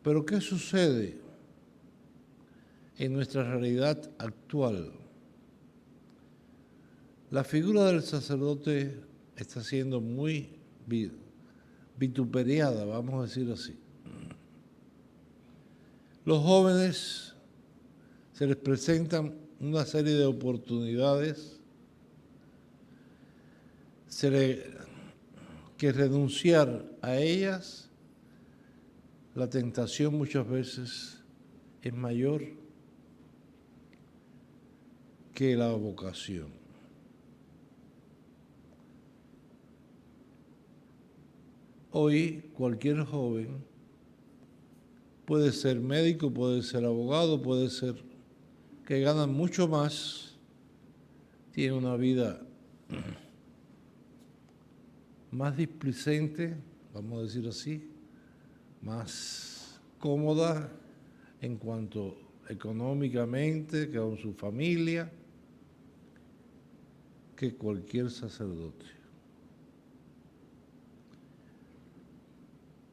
S3: Pero ¿qué sucede en nuestra realidad actual? La figura del sacerdote está siendo muy vituperiada, vamos a decir así. Los jóvenes se les presentan una serie de oportunidades que renunciar a ellas la tentación muchas veces es mayor que la vocación. Hoy cualquier joven puede ser médico, puede ser abogado, puede ser que ganan mucho más, tiene una vida más displicente, vamos a decir así, más cómoda en cuanto económicamente, que con su familia, que cualquier sacerdote.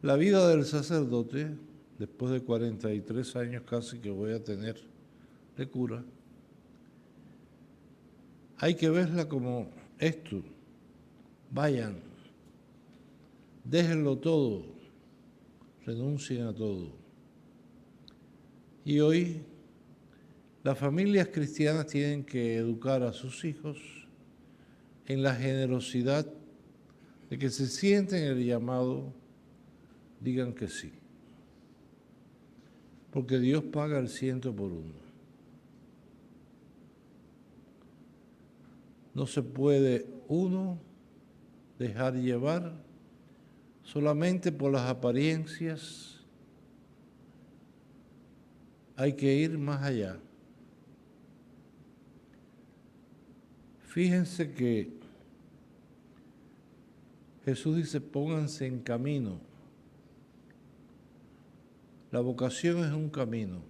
S3: La vida del sacerdote, después de 43 años casi que voy a tener de cura, hay que verla como esto. Vayan, déjenlo todo, renuncien a todo. Y hoy las familias cristianas tienen que educar a sus hijos en la generosidad de que se sienten el llamado, digan que sí. Porque Dios paga el 100 por 1. No se puede uno dejar llevar solamente por las apariencias. Hay que ir más allá. Fíjense que Jesús dice, pónganse en camino. La vocación es un camino,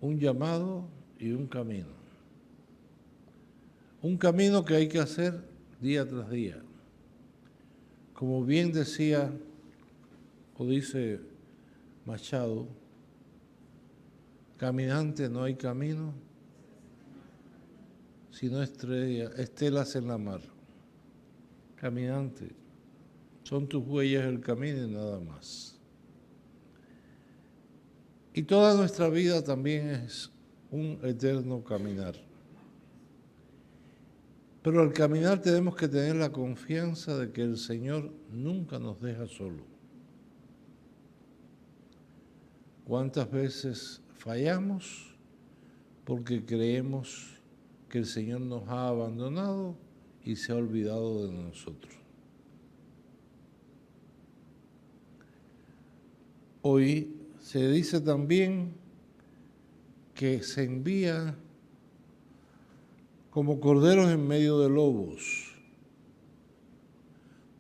S3: un llamado y un camino. Un camino que hay que hacer día tras día. Como bien decía o dice Machado, caminante no hay camino, sino estelas en la mar. Caminante, son tus huellas el camino y nada más. Y toda nuestra vida también es un eterno caminar. Pero al caminar tenemos que tener la confianza de que el Señor nunca nos deja solo. ¿Cuántas veces fallamos porque creemos que el Señor nos ha abandonado y se ha olvidado de nosotros? Hoy se dice también que se envía como corderos en medio de lobos.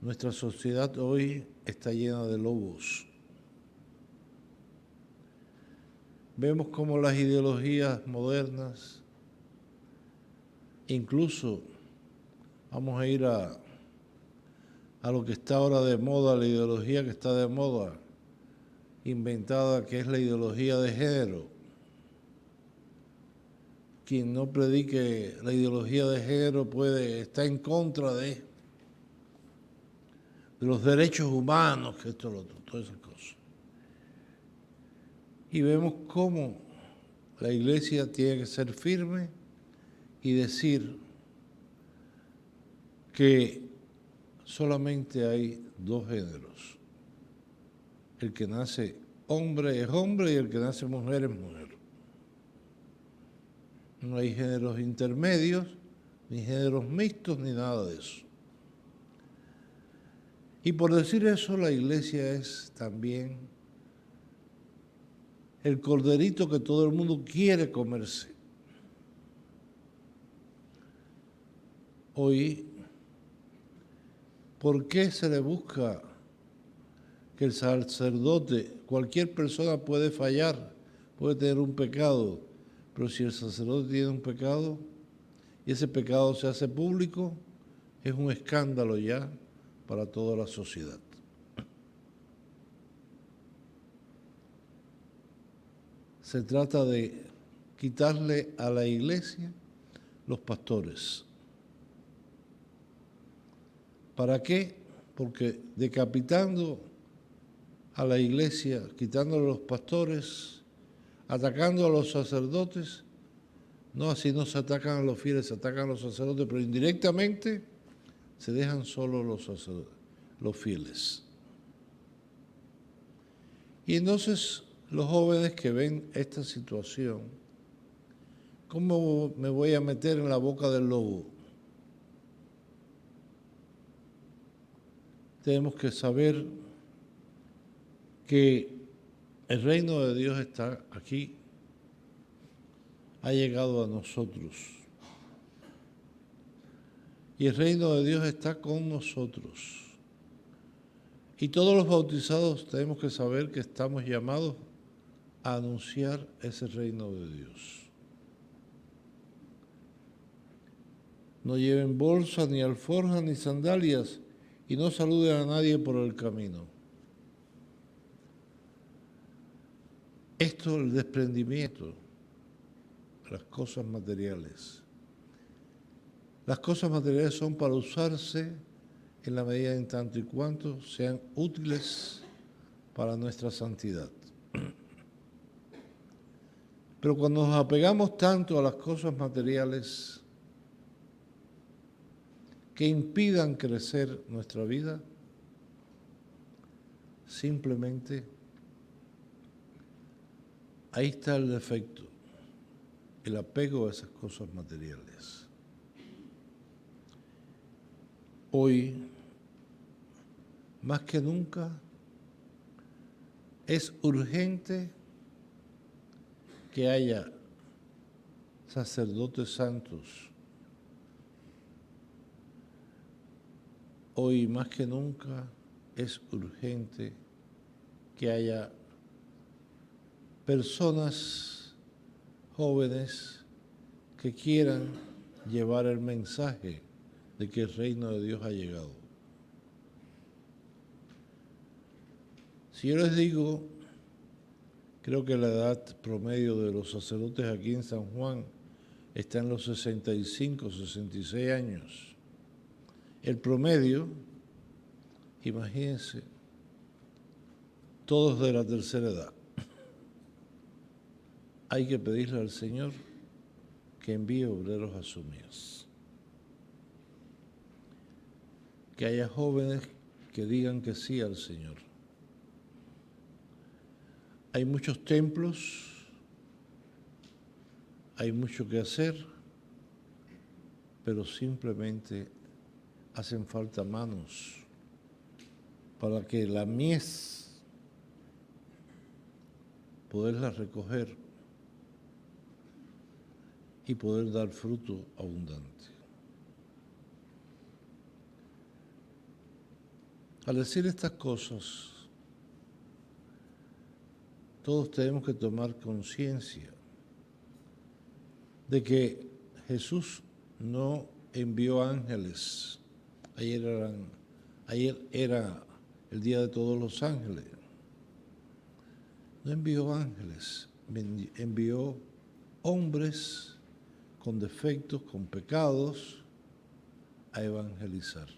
S3: Nuestra sociedad hoy está llena de lobos. Vemos cómo las ideologías modernas, incluso vamos a ir a lo que está ahora de moda, la ideología que está de moda, inventada, que es la ideología de género. Quien no predique la ideología de género está en contra de los derechos humanos, que esto, lo otro, todas esas cosas. Y vemos cómo la Iglesia tiene que ser firme y decir que solamente hay dos géneros. El que nace hombre es hombre y el que nace mujer es mujer. No hay géneros intermedios, ni géneros mixtos, ni nada de eso. Y por decir eso, la Iglesia es también el corderito que todo el mundo quiere comerse. Hoy, ¿por qué se le busca que el sacerdote, cualquier persona puede fallar, puede tener un pecado, pero si el sacerdote tiene un pecado y ese pecado se hace público, es un escándalo ya para toda la sociedad? Se trata de quitarle a la Iglesia los pastores. ¿Para qué? Porque decapitando a la Iglesia, quitándole los pastores, atacando a los sacerdotes, no, así no se atacan a los fieles, se atacan a los sacerdotes, pero indirectamente se dejan solo los fieles. Y entonces los jóvenes que ven esta situación, ¿cómo me voy a meter en la boca del lobo? Tenemos que saber que el reino de Dios está aquí, ha llegado a nosotros. Y el reino de Dios está con nosotros. Y todos los bautizados tenemos que saber que estamos llamados a anunciar ese reino de Dios. No lleven bolsa, ni alforja, ni sandalias, y no saluden a nadie por el camino. Esto es el desprendimiento de las cosas materiales. Las cosas materiales son para usarse en la medida en tanto y cuanto sean útiles para nuestra santidad. Pero cuando nos apegamos tanto a las cosas materiales que impidan crecer nuestra vida, simplemente ahí está el defecto, el apego a esas cosas materiales. Hoy, más que nunca, es urgente que haya sacerdotes santos. Hoy, más que nunca, es urgente que haya personas jóvenes que quieran llevar el mensaje de que el reino de Dios ha llegado. Si yo les digo, creo que la edad promedio de los sacerdotes aquí en San Juan está en los 65, 66 años. El promedio, imagínense, todos de la tercera edad. Hay que pedirle al Señor que envíe obreros a su mies. Que haya jóvenes que digan que sí al Señor. Hay muchos templos, hay mucho que hacer, pero simplemente hacen falta manos para que la mies poderla recoger y poder dar fruto abundante. Al decir estas cosas, todos tenemos que tomar conciencia de que Jesús no envió ángeles. Ayer era el día de todos los ángeles. No envió ángeles, envió hombres con defectos, con pecados, a evangelizar.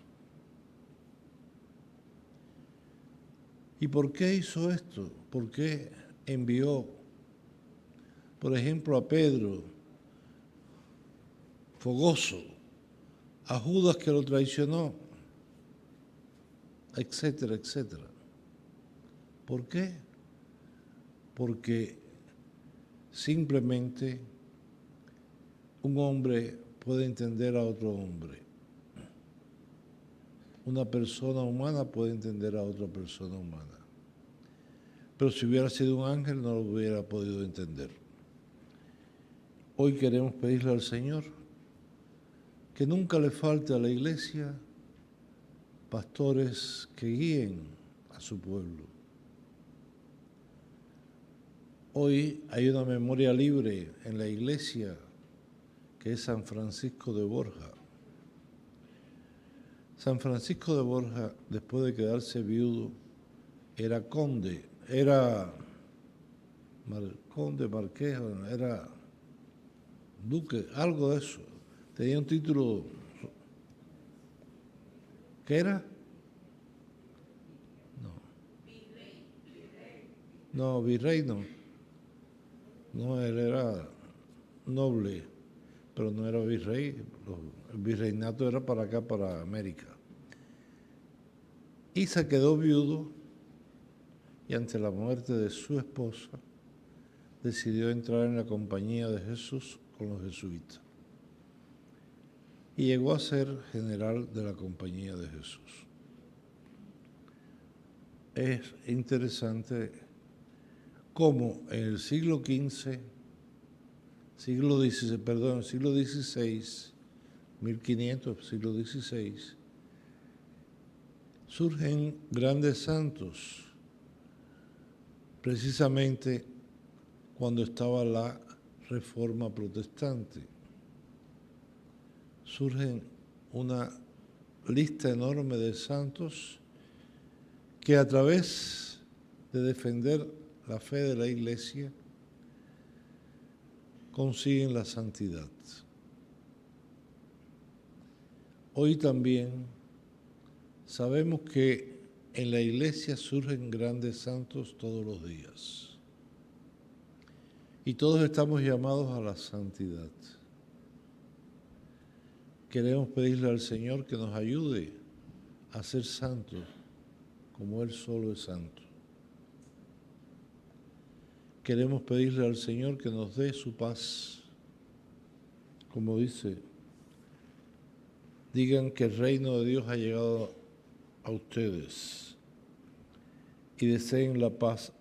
S3: ¿Y por qué hizo esto? ¿Por qué envió, por ejemplo, a Pedro, fogoso, a Judas que lo traicionó, etcétera, etcétera? ¿Por qué? Porque simplemente un hombre puede entender a otro hombre. Una persona humana puede entender a otra persona humana. Pero si hubiera sido un ángel no lo hubiera podido entender. Hoy queremos pedirle al Señor que nunca le falte a la iglesia pastores que guíen a su pueblo. Hoy hay una memoria libre en la iglesia que es San Francisco de Borja. San Francisco de Borja, después de quedarse viudo, era conde, era conde, marqués, era duque, algo de eso. Tenía un título. ¿Qué era? No, virrey no. No, él era noble, pero no era virrey. El virreinato era para acá, para América. Y se quedó viudo y ante la muerte de su esposa, decidió entrar en la compañía de Jesús con los jesuitas. Y llegó a ser general de la compañía de Jesús. Es interesante cómo en el siglo XVI, siglo XVI, 1500, siglo XVI, surgen grandes santos, precisamente cuando estaba la Reforma Protestante. Surgen una lista enorme de santos que a través de defender la fe de la Iglesia consiguen la santidad. Hoy también sabemos que en la Iglesia surgen grandes santos todos los días y todos estamos llamados a la santidad. Queremos pedirle al Señor que nos ayude a ser santos como Él solo es santo. Queremos pedirle al Señor que nos dé su paz. Como dice, digan que el reino de Dios ha llegado a ustedes y deseen la paz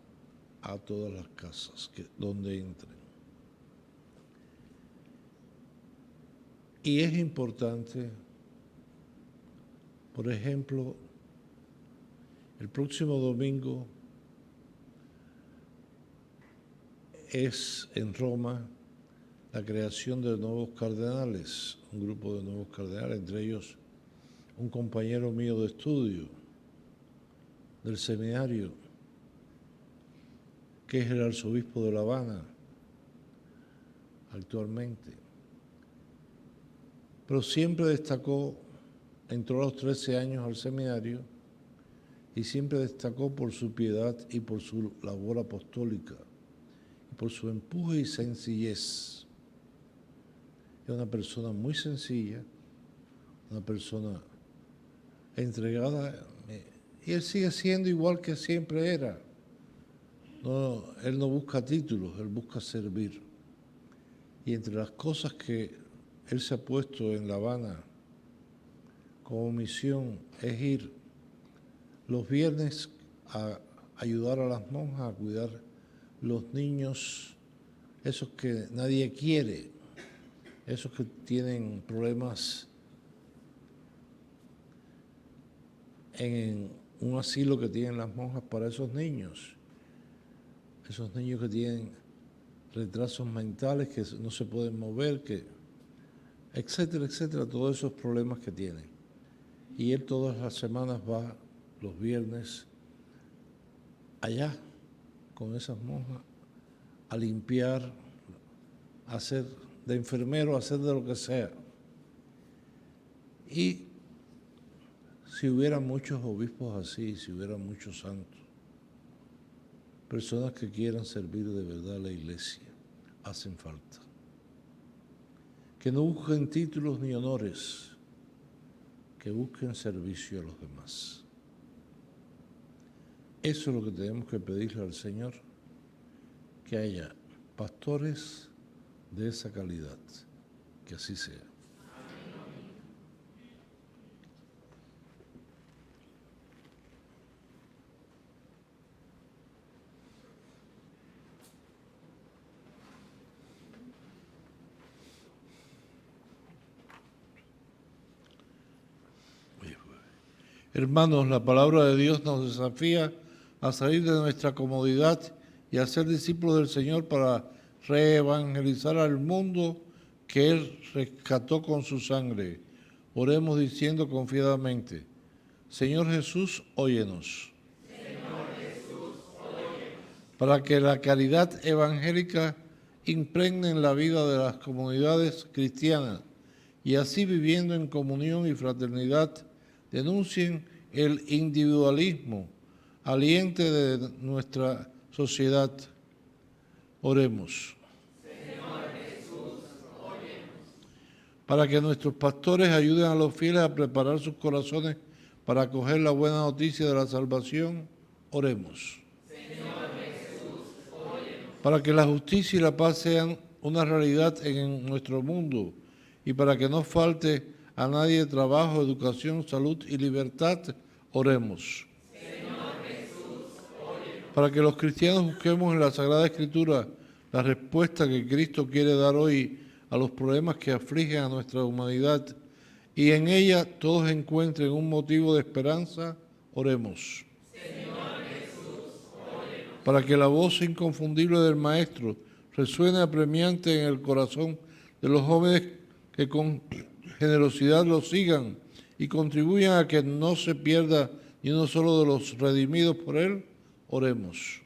S3: a todas las casas donde entren. Y es importante, por ejemplo, el próximo domingo es en Roma la creación de nuevos cardenales, un grupo de nuevos cardenales, entre ellos un compañero mío de estudio del seminario, que es el arzobispo de La Habana actualmente. Pero siempre destacó, entró a los 13 años al seminario y siempre destacó por su piedad y por su labor apostólica, y por su empuje y sencillez. Es una persona muy sencilla, una persona entregada, y él sigue siendo igual que siempre era. No, él no busca títulos, él busca servir. Y entre las cosas que él se ha puesto en La Habana como misión es ir los viernes a ayudar a las monjas a cuidar los niños, esos que nadie quiere, esos que tienen problemas en un asilo que tienen las monjas para esos niños que tienen retrasos mentales, que no se pueden mover, etcétera, etcétera, todos esos problemas que tienen. Y él todas las semanas va los viernes allá con esas monjas a limpiar, a hacer de enfermero, a hacer de lo que sea. Y si hubiera muchos obispos así, si hubiera muchos santos, personas que quieran servir de verdad a la Iglesia, hacen falta. Que no busquen títulos ni honores, que busquen servicio a los demás. Eso es lo que tenemos que pedirle al Señor, que haya pastores de esa calidad, que así sea. Hermanos, la palabra de Dios nos desafía a salir de nuestra comodidad y a ser discípulos del Señor para reevangelizar al mundo que Él rescató con su sangre. Oremos diciendo confiadamente: Señor Jesús, óyenos. Señor Jesús, óyenos. Para que la caridad evangélica impregne en la vida de las comunidades cristianas y así viviendo en comunión y fraternidad, denuncien el individualismo aliente de nuestra sociedad. Oremos. Señor Jesús, óyenos. Para que nuestros pastores ayuden a los fieles a preparar sus corazones para acoger la buena noticia de la salvación, oremos. Señor para que la justicia y la paz sean una realidad en nuestro mundo y para que no falte a nadie trabajo, educación, salud y libertad, oremos. Para que los cristianos busquemos en la Sagrada Escritura la respuesta que Cristo quiere dar hoy a los problemas que afligen a nuestra humanidad y en ella todos encuentren un motivo de esperanza, oremos. Para que la voz inconfundible del Maestro resuene apremiante en el corazón de los jóvenes que con generosidad lo sigan y contribuyan a que no se pierda ni uno solo de los redimidos por Él, oremos.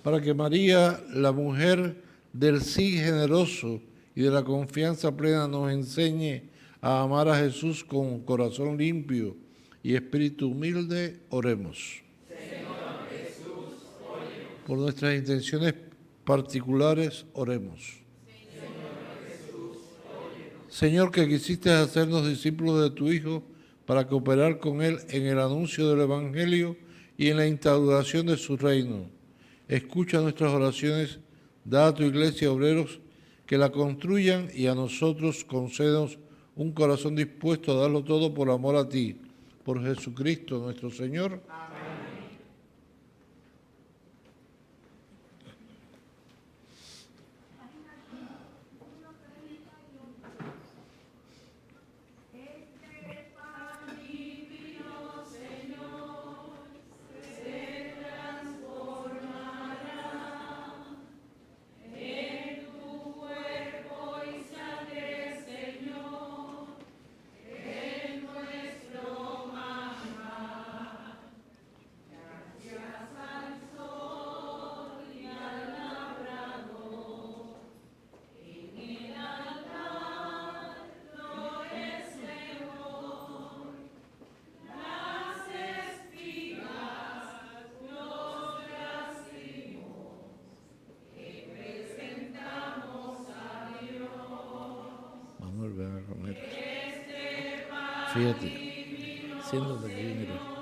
S3: Para que María, la mujer del sí generoso y de la confianza plena, nos enseñe a amar a Jesús con corazón limpio y espíritu humilde, oremos. Por nuestras intenciones particulares, oremos. Señor, que quisiste hacernos discípulos de tu Hijo para cooperar con Él en el anuncio del Evangelio y en la instauración de su reino. Escucha nuestras oraciones, da a tu iglesia obreros que la construyan y a nosotros concédenos un corazón dispuesto a darlo todo por amor a ti. Por Jesucristo nuestro Señor. Amén. Ven a comer. Fíjate, siéntate aquí, mira.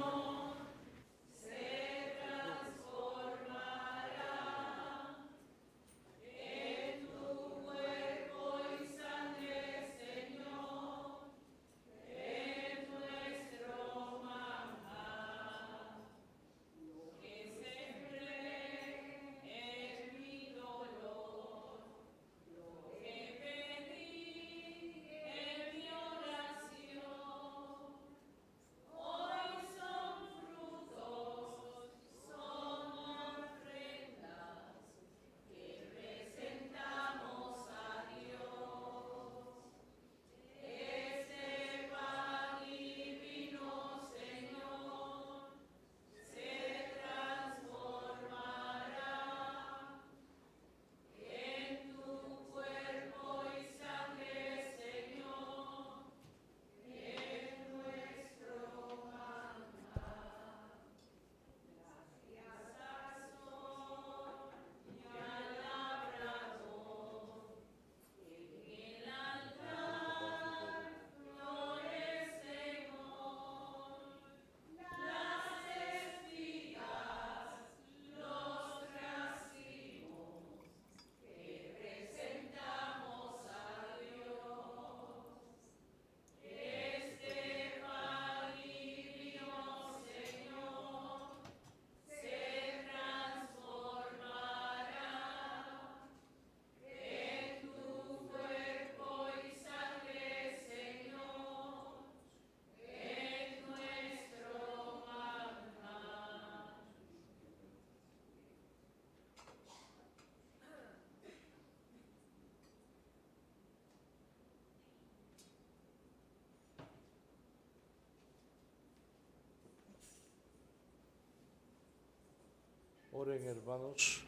S3: Oren, hermanos,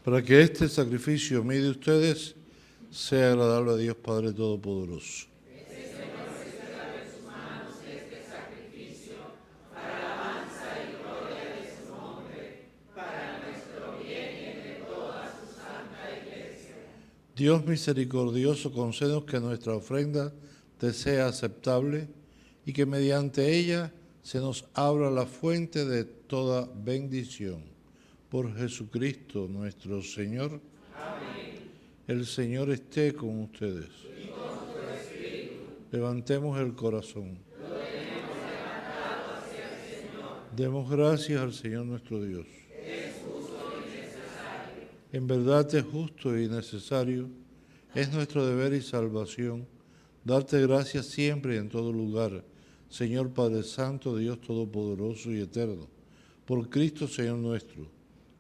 S3: para que este sacrificio mío de ustedes sea agradable a Dios Padre Todopoderoso. Dios misericordioso, concédenos que nuestra ofrenda te sea aceptable y que mediante ella se nos abra la fuente de toda bendición. por Jesucristo nuestro Señor. El Señor esté con ustedes. Levantemos el corazón. Demos gracias al Señor nuestro Dios. En verdad es justo y necesario, es nuestro deber y salvación, darte gracias siempre y en todo lugar, Señor Padre Santo, Dios Todopoderoso y Eterno, por Cristo Señor nuestro.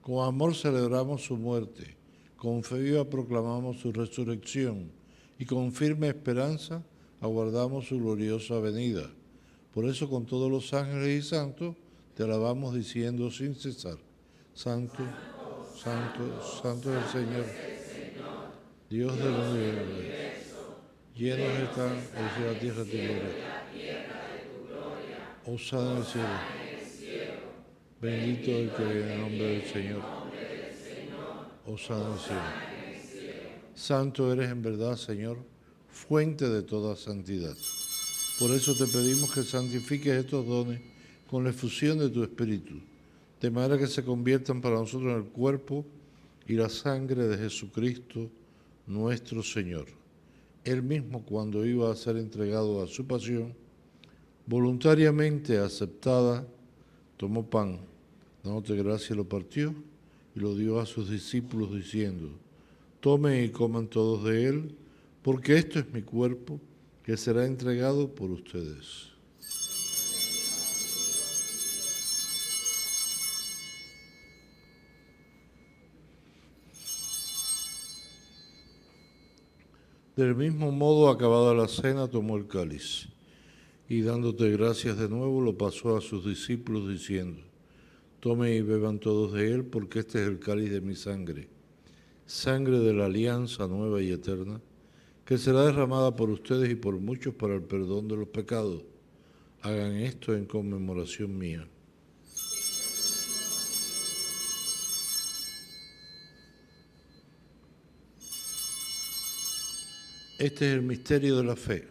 S3: Con amor celebramos su muerte, con fe viva proclamamos su resurrección y con firme esperanza aguardamos su gloriosa venida. Por eso con todos los ángeles y santos te alabamos diciendo sin cesar: Santo, Santo, Santo es el Señor, Dios del universo. Llenos están el cielo y la tierra de tu gloria. Hosana en el cielo. Bendito el que viene en el nombre del Señor. Hosana en el cielo. Santo eres en verdad, Señor, fuente de toda santidad. Por eso te pedimos que santifiques estos dones con la efusión de tu Espíritu, de manera que se conviertan para nosotros en el cuerpo y la sangre de Jesucristo, nuestro Señor. Él mismo, cuando iba a ser entregado a su pasión, voluntariamente aceptada, tomó pan, dándote gracia, lo partió y lo dio a sus discípulos diciendo: tomen y coman todos de él, porque esto es mi cuerpo, que será entregado por ustedes. Del mismo modo, acabada la cena, tomó el cáliz y dándote gracias de nuevo, lo pasó a sus discípulos diciendo: tomen y beban todos de él, porque este es el cáliz de mi sangre, sangre de la alianza nueva y eterna, que será derramada por ustedes y por muchos para el perdón de los pecados. Hagan esto en conmemoración mía. Este es el misterio de la fe.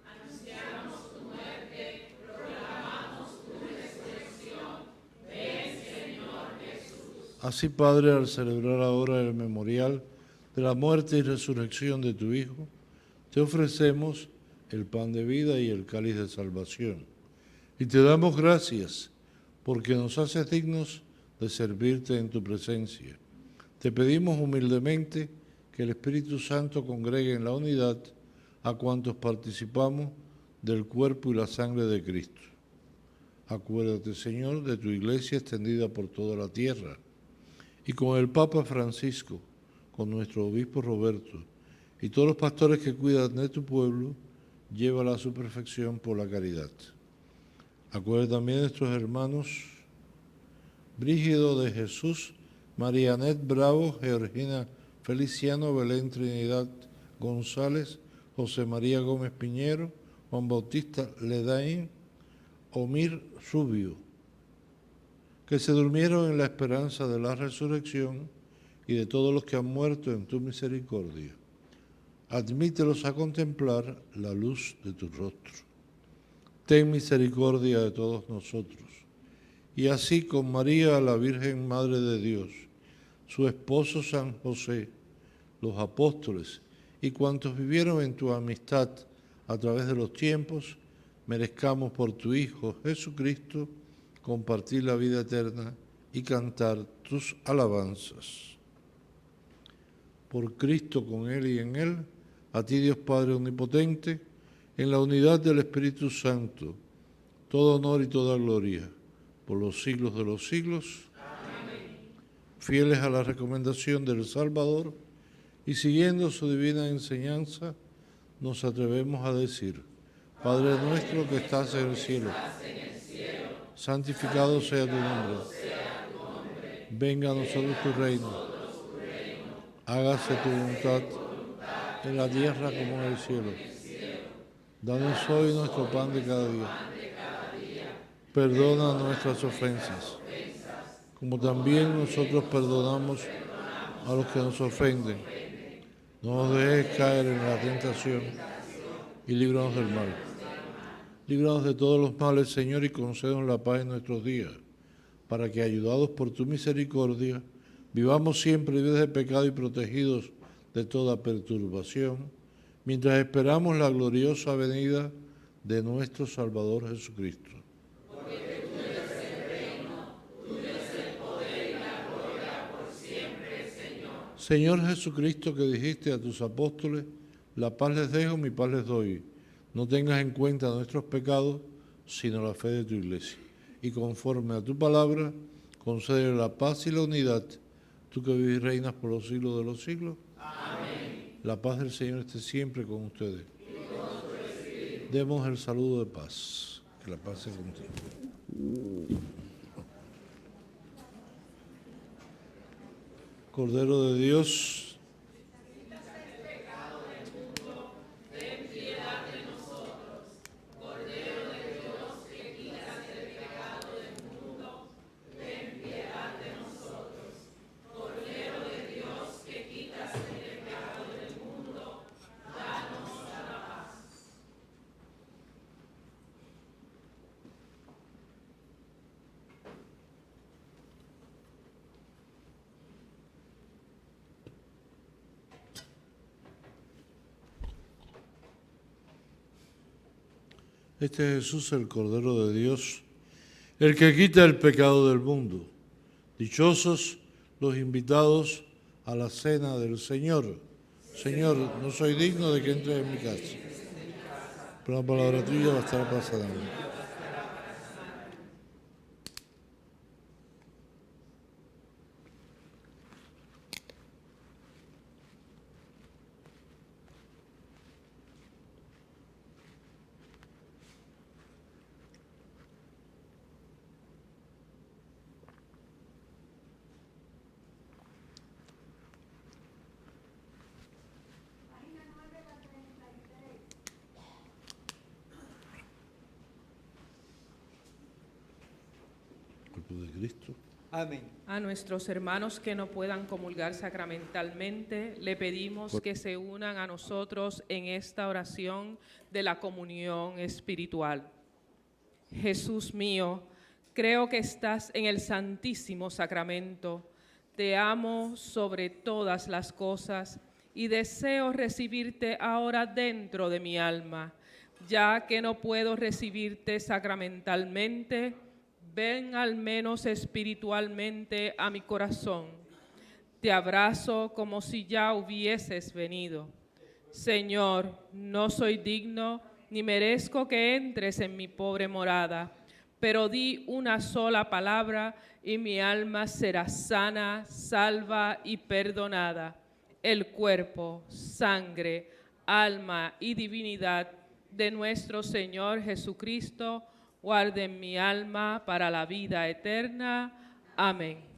S4: Anunciamos tu muerte, proclamamos tu resurrección. Ven, Señor Jesús.
S3: Así, Padre, al celebrar ahora el memorial de la muerte y resurrección de tu Hijo, te ofrecemos el pan de vida y el cáliz de salvación. Y te damos gracias porque nos haces dignos de servirte en tu presencia. Te pedimos humildemente que el Espíritu Santo congregue en la unidad a cuantos participamos del cuerpo y la sangre de Cristo. Acuérdate, Señor, de tu iglesia extendida por toda la tierra, y con el Papa Francisco, con nuestro obispo Roberto, y todos los pastores que cuidan de tu pueblo, llévala a su perfección por la caridad. Acuérdate también de nuestros hermanos Brígido de Jesús, Marianet Bravo, Georgina Feliciano, Belén Trinidad González, José María Gómez Piñero, Juan Bautista Ledain, Omir Rubio, que se durmieron en la esperanza de la resurrección, y de todos los que han muerto en tu misericordia. Admítelos a contemplar la luz de tu rostro. Ten misericordia de todos nosotros. Y así con María, la Virgen Madre de Dios, su esposo San José, los apóstoles y cuantos vivieron en tu amistad a través de los tiempos, merezcamos por tu Hijo Jesucristo compartir la vida eterna y cantar tus alabanzas. Por Cristo, con Él y en Él, a ti Dios Padre Omnipotente, en la unidad del Espíritu Santo, todo honor y toda gloria, por los siglos de los siglos. Amén. Fieles a la recomendación del Salvador y siguiendo su divina enseñanza, nos atrevemos a decir: Padre nuestro que estás en el cielo, santificado sea tu nombre. Venga a nosotros tu reino. Hágase tu voluntad en la tierra como en el cielo. Danos hoy nuestro pan de cada día. Perdona nuestras ofensas, como también nosotros perdonamos a los que nos ofenden. No nos dejes caer en la tentación y líbranos del mal. Líbranos de todos los males, Señor, y concédenos la paz en nuestros días, para que, ayudados por tu misericordia, vivamos siempre libres de pecado y protegidos de toda perturbación, mientras esperamos la gloriosa venida de nuestro Salvador Jesucristo. Señor Jesucristo, que dijiste a tus apóstoles, la paz les dejo, mi paz les doy. No tengas en cuenta nuestros pecados, sino la fe de tu iglesia. Y conforme a tu palabra, concede la paz y la unidad, tú que vives y reinas por los siglos de los siglos. Amén. La paz del Señor esté siempre con ustedes. Demos el saludo de paz. Que la paz sea contigo. Cordero de Dios, este es Jesús, el Cordero de Dios, el que quita el pecado del mundo. Dichosos los invitados a la cena del Señor. Señor, no soy digno de que entres en mi casa, pero la palabra tuya bastará para sanarme. De Cristo.
S2: Amén.
S4: A nuestros hermanos que no puedan comulgar sacramentalmente, le pedimos que se unan a nosotros en esta oración de la comunión espiritual. Jesús mío, creo que estás en el Santísimo Sacramento. Te amo sobre todas las cosas y deseo recibirte ahora dentro de mi alma. Ya que no puedo recibirte sacramentalmente, ven al menos espiritualmente a mi corazón. Te abrazo como si ya hubieses venido. Señor, no soy digno ni merezco que entres en mi pobre morada, pero di una sola palabra y mi alma será sana, salva y perdonada. El cuerpo, sangre, alma y divinidad de nuestro Señor Jesucristo guarden mi alma para la vida eterna. Amén.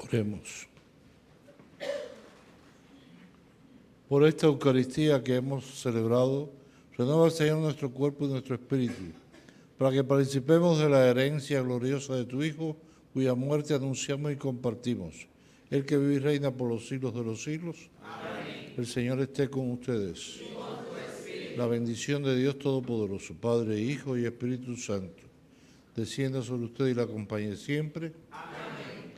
S3: Oremos. Por esta Eucaristía que hemos celebrado, renueva al Señor nuestro cuerpo y nuestro espíritu, para que participemos de la herencia gloriosa de tu Hijo, cuya muerte anunciamos y compartimos. El que vive y reina por los siglos de los siglos. Amén. El Señor esté con ustedes. Y con tu espíritu. La bendición de Dios Todopoderoso, Padre, Hijo y Espíritu Santo, descienda sobre usted y la acompañe siempre. Amén.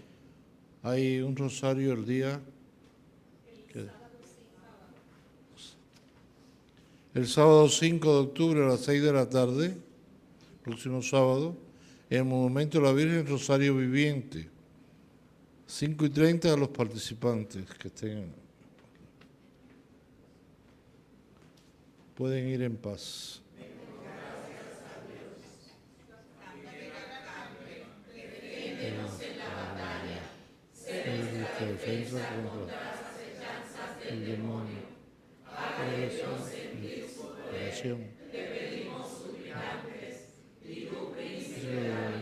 S3: Hay un rosario el día... El sábado 5 de octubre a las 6 de la tarde, próximo sábado, en el Monumento de la Virgen Rosario Viviente. 5:30 a los participantes que estén. Pueden ir en paz. Nuestra defensa contra el demonio. Oración.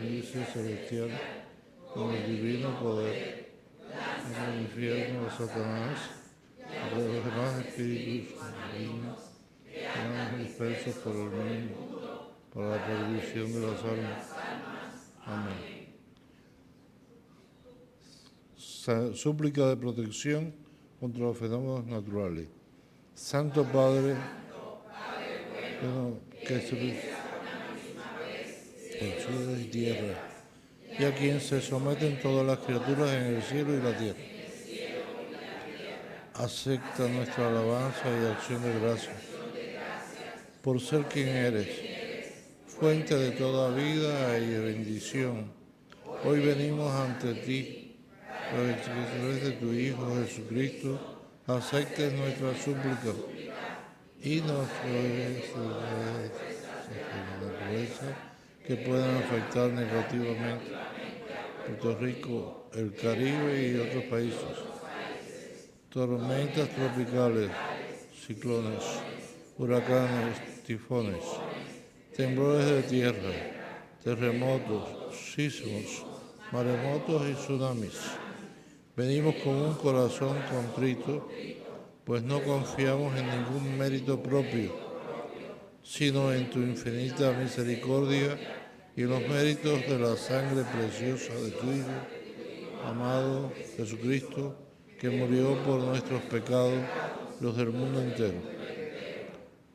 S3: Justicia celestial con el divino poder en el infierno de Satanás y de los demás espíritus malignos que han dispersos por el mundo para la perdición de las almas. Amén. Súplica de protección contra los fenómenos naturales. Santo Padre, que se por cielo y tierra, y a quien se someten todas las criaturas en el cielo y la tierra. Acepta nuestra alabanza y acción de gracias por ser quien eres, fuente de toda vida y bendición. Hoy venimos ante ti, para que a través de tu Hijo Jesucristo aceptes nuestra súplica y nos provees de naturaleza que puedan afectar negativamente Puerto Rico, el Caribe y otros países. Tormentas tropicales, ciclones, huracanes, tifones, temblores de tierra, terremotos, sismos, maremotos y tsunamis. Venimos con un corazón contrito, pues no confiamos en ningún mérito propio, sino en tu infinita misericordia y en los méritos de la sangre preciosa de tu Hijo, amado Jesucristo, que murió por nuestros pecados, los del mundo entero.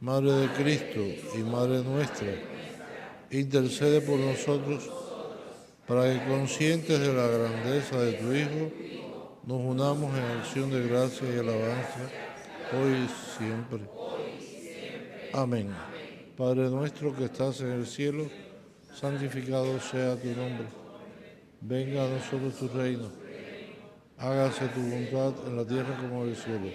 S3: Madre de Cristo y Madre nuestra, intercede por nosotros para que, conscientes de la grandeza de tu Hijo, nos unamos en acción de gracia y alabanza, hoy y siempre. Amén. Padre nuestro que estás en el cielo, santificado sea tu nombre. Venga a nosotros tu reino. Hágase tu voluntad en la tierra como en el cielo.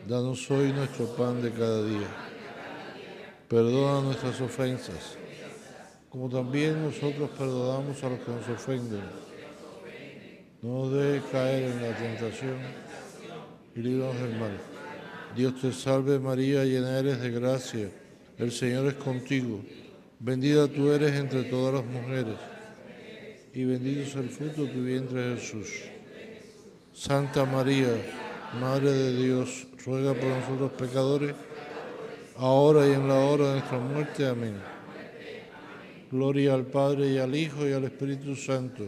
S3: Danos hoy nuestro pan de cada día. Perdona nuestras ofensas, como también nosotros perdonamos a los que nos ofenden. No nos dejes caer en la tentación y líbranos del mal. Dios te salve María, llena eres de gracia, el Señor es contigo. Bendita tú eres entre todas las mujeres, y bendito es el fruto de tu vientre Jesús. Santa María, Madre de Dios, ruega por nosotros pecadores, ahora y en la hora de nuestra muerte. Amén. Gloria al Padre, y al Hijo, y al Espíritu Santo.